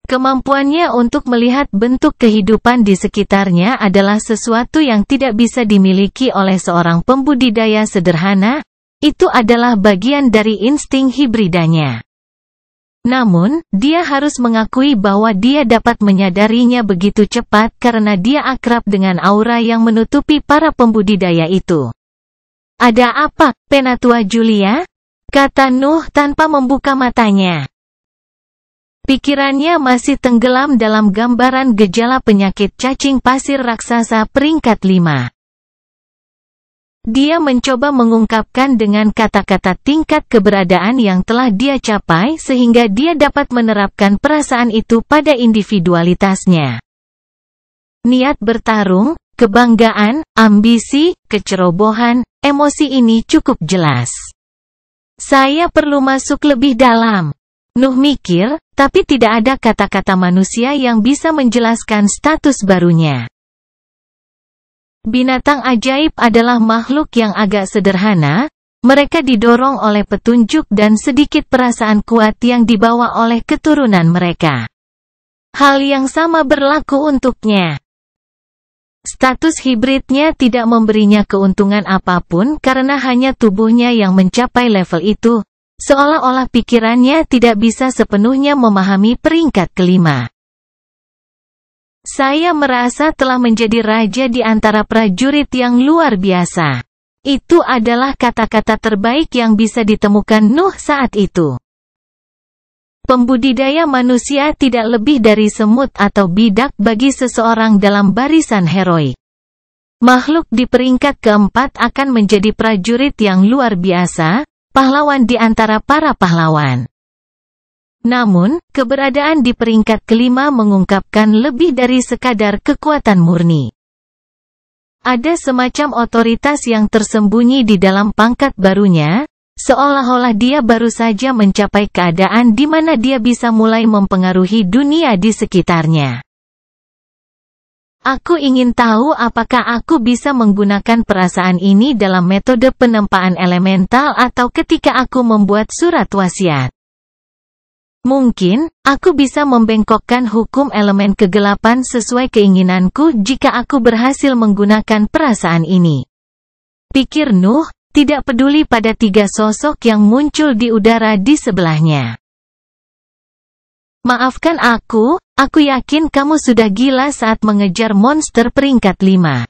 Kemampuannya untuk melihat bentuk kehidupan di sekitarnya adalah sesuatu yang tidak bisa dimiliki oleh seorang pembudidaya sederhana, itu adalah bagian dari insting hibridanya. Namun, dia harus mengakui bahwa dia dapat menyadarinya begitu cepat karena dia akrab dengan aura yang menutupi para pembudidaya itu. "Ada apa, Penatua Julia?" kata Nuh tanpa membuka matanya. Pikirannya masih tenggelam dalam gambaran gejala penyakit cacing pasir raksasa peringkat 5. Dia mencoba mengungkapkan dengan kata-kata tingkat keberadaan yang telah dia capai sehingga dia dapat menerapkan perasaan itu pada individualitasnya. Niat bertarung, kebanggaan, ambisi, kecerobohan, emosi ini cukup jelas. Saya perlu masuk lebih dalam. Nuh mikir, tapi tidak ada kata-kata manusia yang bisa menjelaskan status barunya. Binatang ajaib adalah makhluk yang agak sederhana, mereka didorong oleh petunjuk dan sedikit perasaan kuat yang dibawa oleh keturunan mereka. Hal yang sama berlaku untuknya. Status hibridnya tidak memberinya keuntungan apapun karena hanya tubuhnya yang mencapai level itu, seolah-olah pikirannya tidak bisa sepenuhnya memahami peringkat kelima. Saya merasa telah menjadi raja di antara prajurit yang luar biasa. Itu adalah kata-kata terbaik yang bisa ditemukan Nuh saat itu. Pembudidaya manusia tidak lebih dari semut atau bidak bagi seseorang dalam barisan heroik. Makhluk di peringkat keempat akan menjadi prajurit yang luar biasa, pahlawan di antara para pahlawan. Namun, keberadaan di peringkat kelima mengungkapkan lebih dari sekadar kekuatan murni. Ada semacam otoritas yang tersembunyi di dalam pangkat barunya, seolah-olah dia baru saja mencapai keadaan di mana dia bisa mulai mempengaruhi dunia di sekitarnya. Aku ingin tahu apakah aku bisa menggunakan perasaan ini dalam metode penempaan elemental atau ketika aku membuat surat wasiat. Mungkin, aku bisa membengkokkan hukum elemen kegelapan sesuai keinginanku jika aku berhasil menggunakan perasaan ini. Pikir Nuh, tidak peduli pada tiga sosok yang muncul di udara di sebelahnya. Maafkan aku yakin kamu sudah gila saat mengejar monster peringkat 5.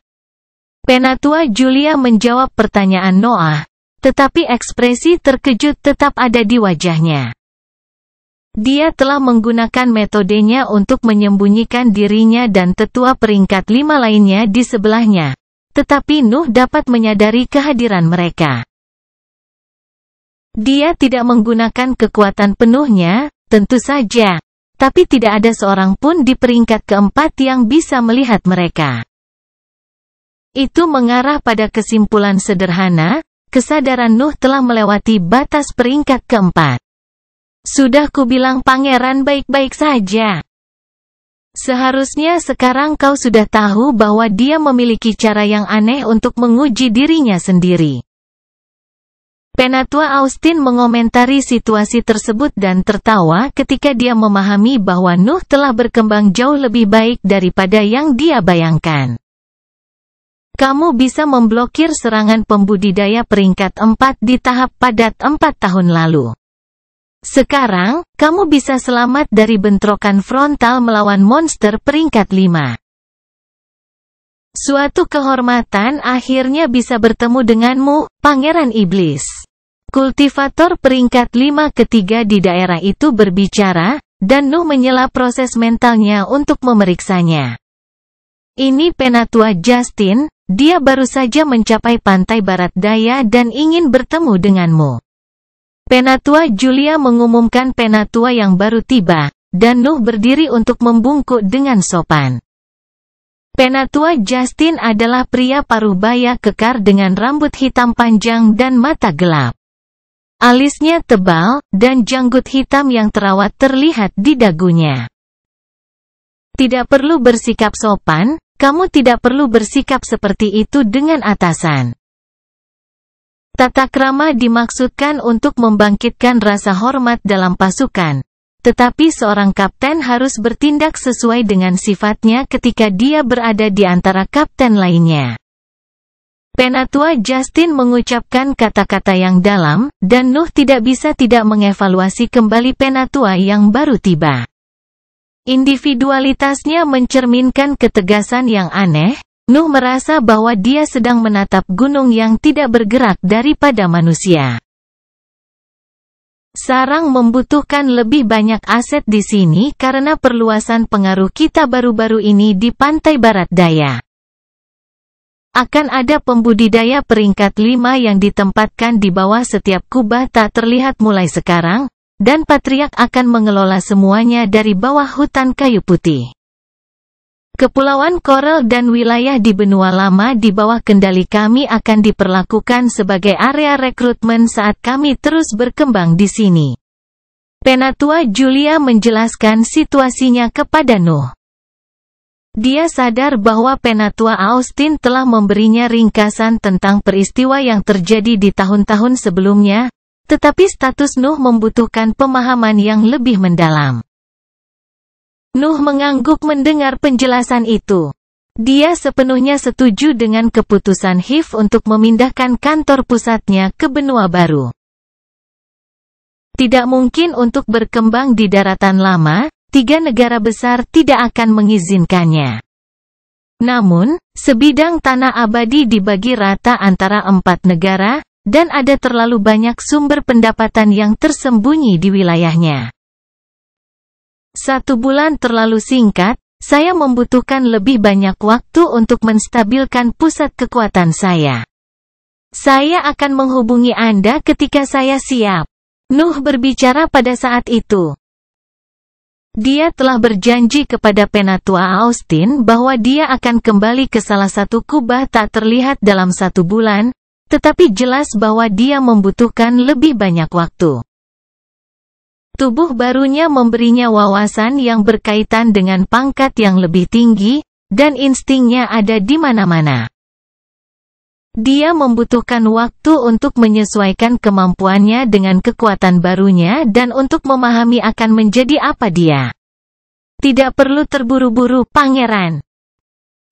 Penatua Julia menjawab pertanyaan Noah, tetapi ekspresi terkejut tetap ada di wajahnya. Dia telah menggunakan metodenya untuk menyembunyikan dirinya dan tetua peringkat 5 lainnya di sebelahnya. Tetapi Nuh dapat menyadari kehadiran mereka. Dia tidak menggunakan kekuatan penuhnya, tentu saja. Tapi tidak ada seorang pun di peringkat keempat yang bisa melihat mereka. Itu mengarah pada kesimpulan sederhana, kesadaran Nuh telah melewati batas peringkat keempat. Sudah kubilang pangeran baik-baik saja. Seharusnya sekarang kau sudah tahu bahwa dia memiliki cara yang aneh untuk menguji dirinya sendiri. Penatua Austin mengomentari situasi tersebut dan tertawa ketika dia memahami bahwa Nuh telah berkembang jauh lebih baik daripada yang dia bayangkan. Kamu bisa memblokir serangan pembudidaya peringkat 4 di tahap padat 4 tahun lalu. Sekarang, kamu bisa selamat dari bentrokan frontal melawan monster peringkat 5. Suatu kehormatan akhirnya bisa bertemu denganmu, Pangeran Iblis. Kultivator peringkat 5 ketiga di daerah itu berbicara, dan Nuh menyela proses mentalnya untuk memeriksanya. Ini Penatua Justin, dia baru saja mencapai pantai barat daya dan ingin bertemu denganmu. Penatua Julia mengumumkan penatua yang baru tiba, dan Nuh berdiri untuk membungkuk dengan sopan. Penatua Justin adalah pria parubaya kekar dengan rambut hitam panjang dan mata gelap. Alisnya tebal, dan janggut hitam yang terawat terlihat di dagunya. Tidak perlu bersikap sopan, kamu tidak perlu bersikap seperti itu dengan atasan. Tata krama dimaksudkan untuk membangkitkan rasa hormat dalam pasukan, tetapi seorang kapten harus bertindak sesuai dengan sifatnya ketika dia berada di antara kapten lainnya. Penatua Justin mengucapkan kata-kata yang dalam, dan Nuh tidak bisa tidak mengevaluasi kembali penatua yang baru tiba. Individualitasnya mencerminkan ketegasan yang aneh. Nuh merasa bahwa dia sedang menatap gunung yang tidak bergerak daripada manusia. Sarang membutuhkan lebih banyak aset di sini karena perluasan pengaruh kita baru-baru ini di pantai barat daya. Akan ada pembudidaya peringkat 5 yang ditempatkan di bawah setiap kubah tak terlihat mulai sekarang, dan patriark akan mengelola semuanya dari bawah hutan kayu putih. Kepulauan Coral dan wilayah di benua lama di bawah kendali kami akan diperlakukan sebagai area rekrutmen saat kami terus berkembang di sini. Penatua Julia menjelaskan situasinya kepada Nuh. Dia sadar bahwa Penatua Austin telah memberinya ringkasan tentang peristiwa yang terjadi di tahun-tahun sebelumnya, tetapi status Nuh membutuhkan pemahaman yang lebih mendalam. Nuh mengangguk mendengar penjelasan itu. Dia sepenuhnya setuju dengan keputusan Hif untuk memindahkan kantor pusatnya ke benua baru. Tidak mungkin untuk berkembang di daratan lama, 3 negara besar tidak akan mengizinkannya. Namun, sebidang tanah abadi dibagi rata antara 4 negara, dan ada terlalu banyak sumber pendapatan yang tersembunyi di wilayahnya. 1 bulan terlalu singkat, saya membutuhkan lebih banyak waktu untuk menstabilkan pusat kekuatan saya. Saya akan menghubungi Anda ketika saya siap. Nuh berbicara pada saat itu. Dia telah berjanji kepada Penatua Austin bahwa dia akan kembali ke salah satu kubah tak terlihat dalam 1 bulan, tetapi jelas bahwa dia membutuhkan lebih banyak waktu. Tubuh barunya memberinya wawasan yang berkaitan dengan pangkat yang lebih tinggi, dan instingnya ada di mana-mana. Dia membutuhkan waktu untuk menyesuaikan kemampuannya dengan kekuatan barunya dan untuk memahami akan menjadi apa dia. Tidak perlu terburu-buru, Pangeran.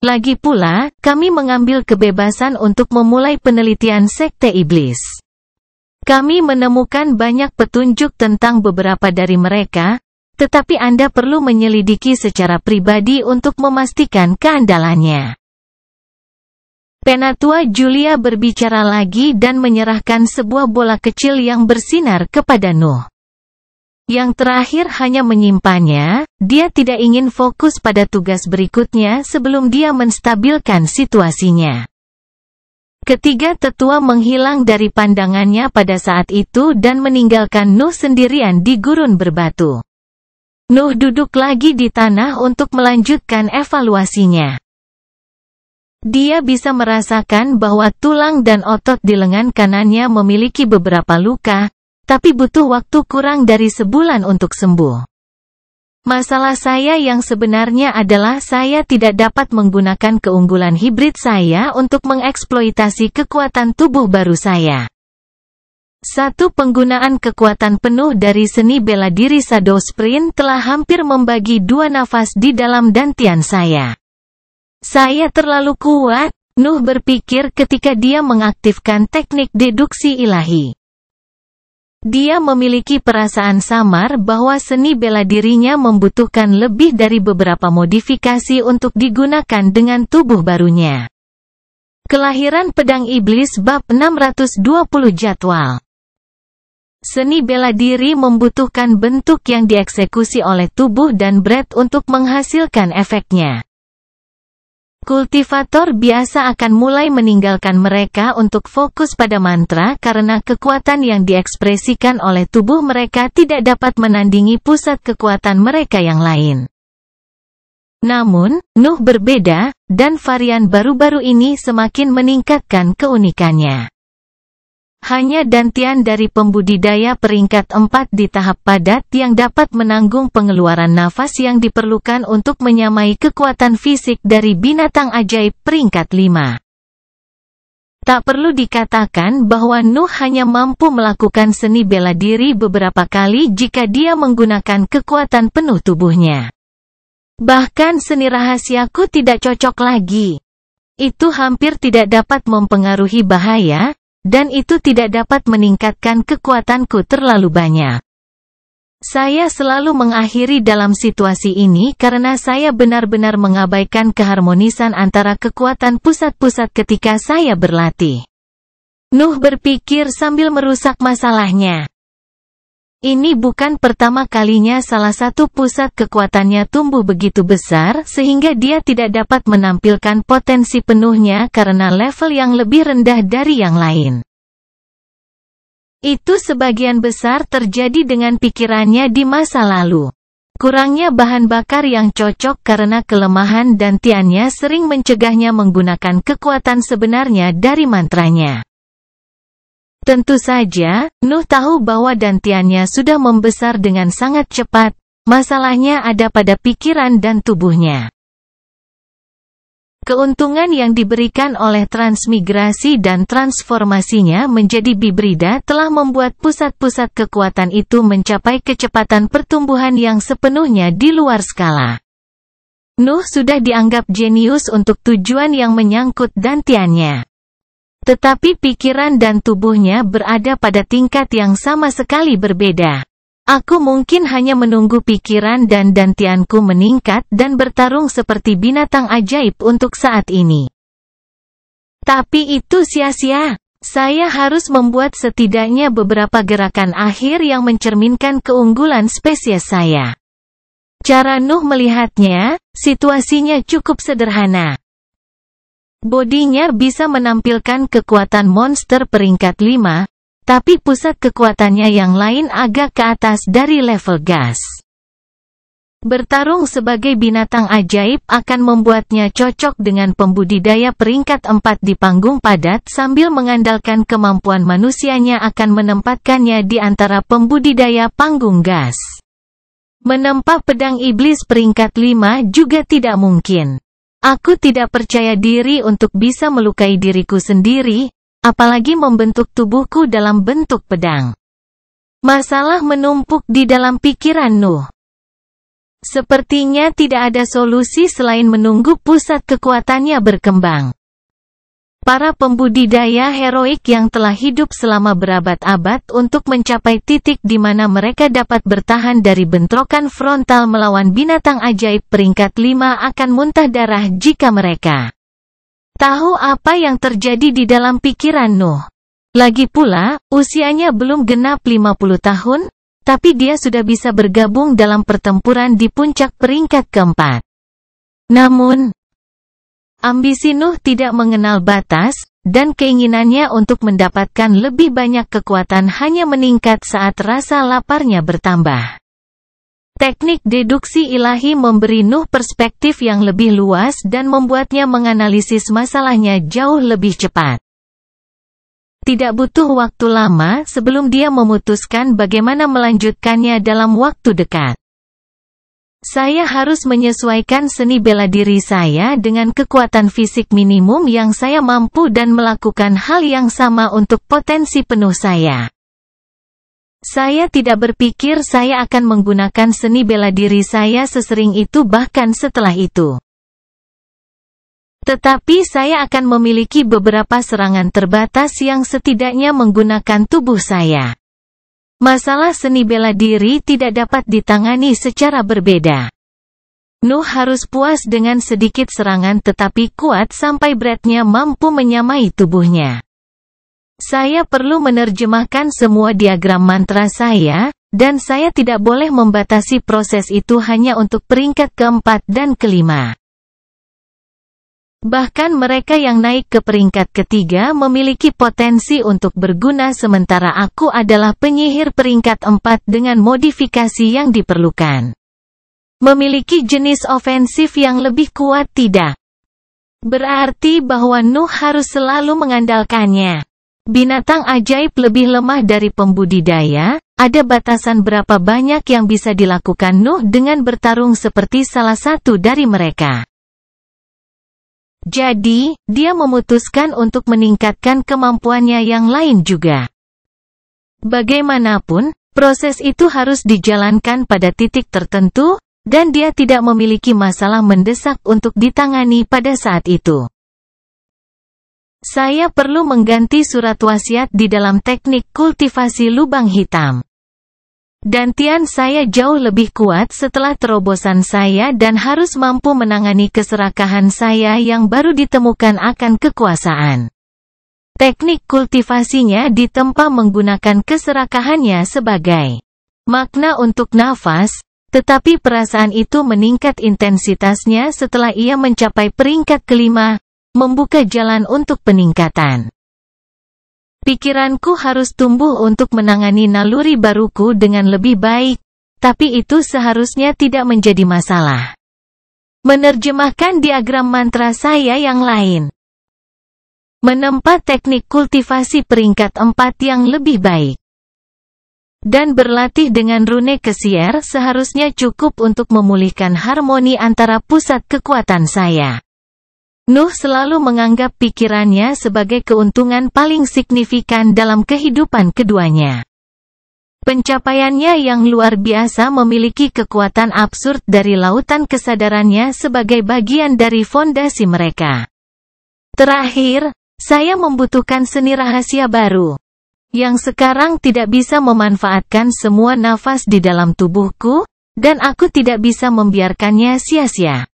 Lagi pula, kami mengambil kebebasan untuk memulai penelitian sekte iblis. Kami menemukan banyak petunjuk tentang beberapa dari mereka, tetapi Anda perlu menyelidiki secara pribadi untuk memastikan keandalannya. Penatua Julia berbicara lagi dan menyerahkan sebuah bola kecil yang bersinar kepada Nuh. Yang terakhir hanya menyimpannya, dia tidak ingin fokus pada tugas berikutnya sebelum dia menstabilkan situasinya. Ketiga tetua menghilang dari pandangannya pada saat itu dan meninggalkan Nuh sendirian di gurun berbatu. Nuh duduk lagi di tanah untuk melanjutkan evaluasinya. Dia bisa merasakan bahwa tulang dan otot di lengan kanannya memiliki beberapa luka, tapi butuh waktu kurang dari sebulan untuk sembuh. Masalah saya yang sebenarnya adalah saya tidak dapat menggunakan keunggulan hibrid saya untuk mengeksploitasi kekuatan tubuh baru saya. 1. Penggunaan kekuatan penuh dari seni bela diri Shadow Sprint telah hampir membagi 2 nafas di dalam dantian saya. Saya terlalu kuat, Nuh berpikir ketika dia mengaktifkan teknik deduksi ilahi. Dia memiliki perasaan samar bahwa seni bela dirinya membutuhkan lebih dari beberapa modifikasi untuk digunakan dengan tubuh barunya. Kelahiran Pedang Iblis bab 620 jadwal. Seni bela diri membutuhkan bentuk yang dieksekusi oleh tubuh dan Brett untuk menghasilkan efeknya. Kultivator biasa akan mulai meninggalkan mereka untuk fokus pada mantra karena kekuatan yang diekspresikan oleh tubuh mereka tidak dapat menandingi pusat kekuatan mereka yang lain. Namun, Nuh berbeda, dan varian baru-baru ini semakin meningkatkan keunikannya. Hanya dantian dari pembudidaya peringkat 4 di tahap padat yang dapat menanggung pengeluaran nafas yang diperlukan untuk menyamai kekuatan fisik dari binatang ajaib peringkat 5. Tak perlu dikatakan bahwa Nuh hanya mampu melakukan seni bela diri beberapa kali jika dia menggunakan kekuatan penuh tubuhnya. Bahkan seni rahasiaku tidak cocok lagi. Itu hampir tidak dapat mempengaruhi bahaya, dan itu tidak dapat meningkatkan kekuatanku terlalu banyak. Saya selalu mengakhiri dalam situasi ini karena saya benar-benar mengabaikan keharmonisan antara kekuatan pusat-pusat ketika saya berlatih. Nuh berpikir sambil merusak masalahnya. Ini bukan pertama kalinya salah satu pusat kekuatannya tumbuh begitu besar sehingga dia tidak dapat menampilkan potensi penuhnya karena level yang lebih rendah dari yang lain. Itu sebagian besar terjadi dengan pikirannya di masa lalu. Kurangnya bahan bakar yang cocok karena kelemahan dantiannya sering mencegahnya menggunakan kekuatan sebenarnya dari mantranya. Tentu saja, Nuh tahu bahwa dantiannya sudah membesar dengan sangat cepat, masalahnya ada pada pikiran dan tubuhnya. Keuntungan yang diberikan oleh transmigrasi dan transformasinya menjadi bibrida telah membuat pusat-pusat kekuatan itu mencapai kecepatan pertumbuhan yang sepenuhnya di luar skala. Nuh sudah dianggap jenius untuk tujuan yang menyangkut dantiannya. Tetapi pikiran dan tubuhnya berada pada tingkat yang sama sekali berbeda. Aku mungkin hanya menunggu pikiran dan dantianku meningkat dan bertarung seperti binatang ajaib untuk saat ini. Tapi itu sia-sia. Saya harus membuat setidaknya beberapa gerakan akhir yang mencerminkan keunggulan spesies saya. Cara Nuh melihatnya, situasinya cukup sederhana. Bodinya bisa menampilkan kekuatan monster peringkat 5, tapi pusat kekuatannya yang lain agak ke atas dari level gas. Bertarung sebagai binatang ajaib akan membuatnya cocok dengan pembudidaya peringkat 4 di panggung padat sambil mengandalkan kemampuan manusianya akan menempatkannya di antara pembudidaya panggung gas. Menempa pedang iblis peringkat 5 juga tidak mungkin. Aku tidak percaya diri untuk bisa melukai diriku sendiri, apalagi membentuk tubuhku dalam bentuk pedang. Masalah menumpuk di dalam pikiran Nuh. Sepertinya tidak ada solusi selain menunggu pusat kekuatannya berkembang. Para pembudidaya heroik yang telah hidup selama berabad-abad untuk mencapai titik di mana mereka dapat bertahan dari bentrokan frontal melawan binatang ajaib peringkat 5 akan muntah darah jika mereka tahu apa yang terjadi di dalam pikiran Nuh. Lagi pula, usianya belum genap 50 tahun, tapi dia sudah bisa bergabung dalam pertempuran di puncak peringkat keempat. Namun, ambisi Nuh tidak mengenal batas, dan keinginannya untuk mendapatkan lebih banyak kekuatan hanya meningkat saat rasa laparnya bertambah. Teknik deduksi ilahi memberi Nuh perspektif yang lebih luas dan membuatnya menganalisis masalahnya jauh lebih cepat. Tidak butuh waktu lama sebelum dia memutuskan bagaimana melanjutkannya dalam waktu dekat. Saya harus menyesuaikan seni bela diri saya dengan kekuatan fisik minimum yang saya mampu dan melakukan hal yang sama untuk potensi penuh saya. Saya tidak berpikir saya akan menggunakan seni bela diri saya sesering itu bahkan setelah itu. Tetapi saya akan memiliki beberapa serangan terbatas yang setidaknya menggunakan tubuh saya. Masalah seni bela diri tidak dapat ditangani secara berbeda. Nuh harus puas dengan sedikit serangan tetapi kuat sampai beratnya mampu menyamai tubuhnya. Saya perlu menerjemahkan semua diagram mantra saya, dan saya tidak boleh membatasi proses itu hanya untuk peringkat keempat dan kelima. Bahkan mereka yang naik ke peringkat ketiga memiliki potensi untuk berguna sementara aku adalah penyihir peringkat 4 dengan modifikasi yang diperlukan. Memiliki jenis ofensif yang lebih kuat tidak berarti bahwa Nuh harus selalu mengandalkannya. Binatang ajaib lebih lemah dari pembudidaya, ada batasan berapa banyak yang bisa dilakukan Nuh dengan bertarung seperti salah satu dari mereka. Jadi, dia memutuskan untuk meningkatkan kemampuannya yang lain juga. Bagaimanapun, proses itu harus dijalankan pada titik tertentu, dan dia tidak memiliki masalah mendesak untuk ditangani pada saat itu. Saya perlu mengganti surat wasiat di dalam teknik kultivasi lubang hitam. Dantian saya jauh lebih kuat setelah terobosan saya dan harus mampu menangani keserakahan saya yang baru ditemukan akan kekuasaan. Teknik kultivasinya ditempa menggunakan keserakahannya sebagai makna untuk nafas, tetapi perasaan itu meningkat intensitasnya setelah ia mencapai peringkat kelima, membuka jalan untuk peningkatan. Pikiranku harus tumbuh untuk menangani naluri baruku dengan lebih baik, tapi itu seharusnya tidak menjadi masalah. Menerjemahkan diagram mantra saya yang lain. menempa teknik kultivasi peringkat 4 yang lebih baik, dan berlatih dengan rune Kesier seharusnya cukup untuk memulihkan harmoni antara pusat kekuatan saya. Nuh selalu menganggap pikirannya sebagai keuntungan paling signifikan dalam kehidupan keduanya. Pencapaiannya yang luar biasa memiliki kekuatan absurd dari lautan kesadarannya sebagai bagian dari fondasi mereka. Terakhir, saya membutuhkan seni rahasia baru, yang sekarang tidak bisa memanfaatkan semua nafas di dalam tubuhku, dan aku tidak bisa membiarkannya sia-sia.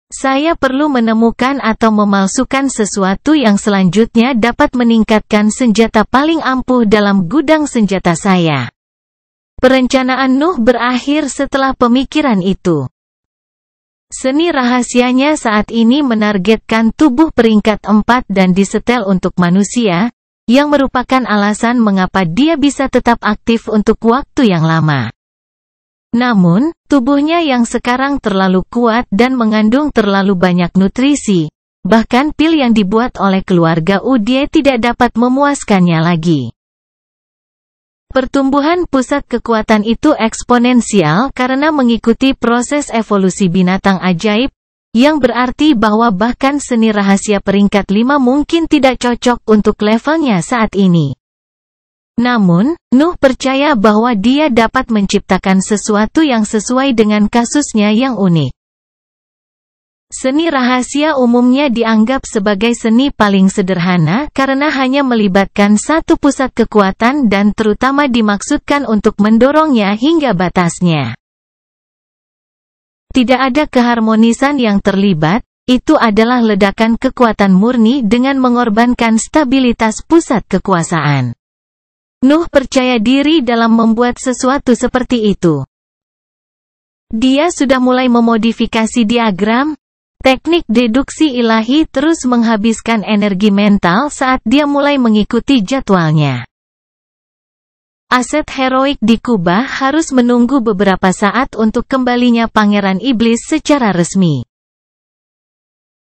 Saya perlu menemukan atau memalsukan sesuatu yang selanjutnya dapat meningkatkan senjata paling ampuh dalam gudang senjata saya. Perencanaan Nuh berakhir setelah pemikiran itu. Seni rahasianya saat ini menargetkan tubuh peringkat 4 dan disetel untuk manusia, yang merupakan alasan mengapa dia bisa tetap aktif untuk waktu yang lama. Namun, tubuhnya yang sekarang terlalu kuat dan mengandung terlalu banyak nutrisi, bahkan pil yang dibuat oleh keluarga Udyeh tidak dapat memuaskannya lagi. Pertumbuhan pusat kekuatan itu eksponensial karena mengikuti proses evolusi binatang ajaib, yang berarti bahwa bahkan seni rahasia peringkat 5 mungkin tidak cocok untuk levelnya saat ini. Namun, Nuh percaya bahwa dia dapat menciptakan sesuatu yang sesuai dengan kasusnya yang unik. Seni rahasia umumnya dianggap sebagai seni paling sederhana karena hanya melibatkan satu pusat kekuatan dan terutama dimaksudkan untuk mendorongnya hingga batasnya. Tidak ada keharmonisan yang terlibat, itu adalah ledakan kekuatan murni dengan mengorbankan stabilitas pusat kekuasaan. Nuh percaya diri dalam membuat sesuatu seperti itu. Dia sudah mulai memodifikasi diagram. Teknik deduksi ilahi terus menghabiskan energi mental saat dia mulai mengikuti jadwalnya. Aset heroik di Kuba harus menunggu beberapa saat untuk kembalinya Pangeran Iblis secara resmi.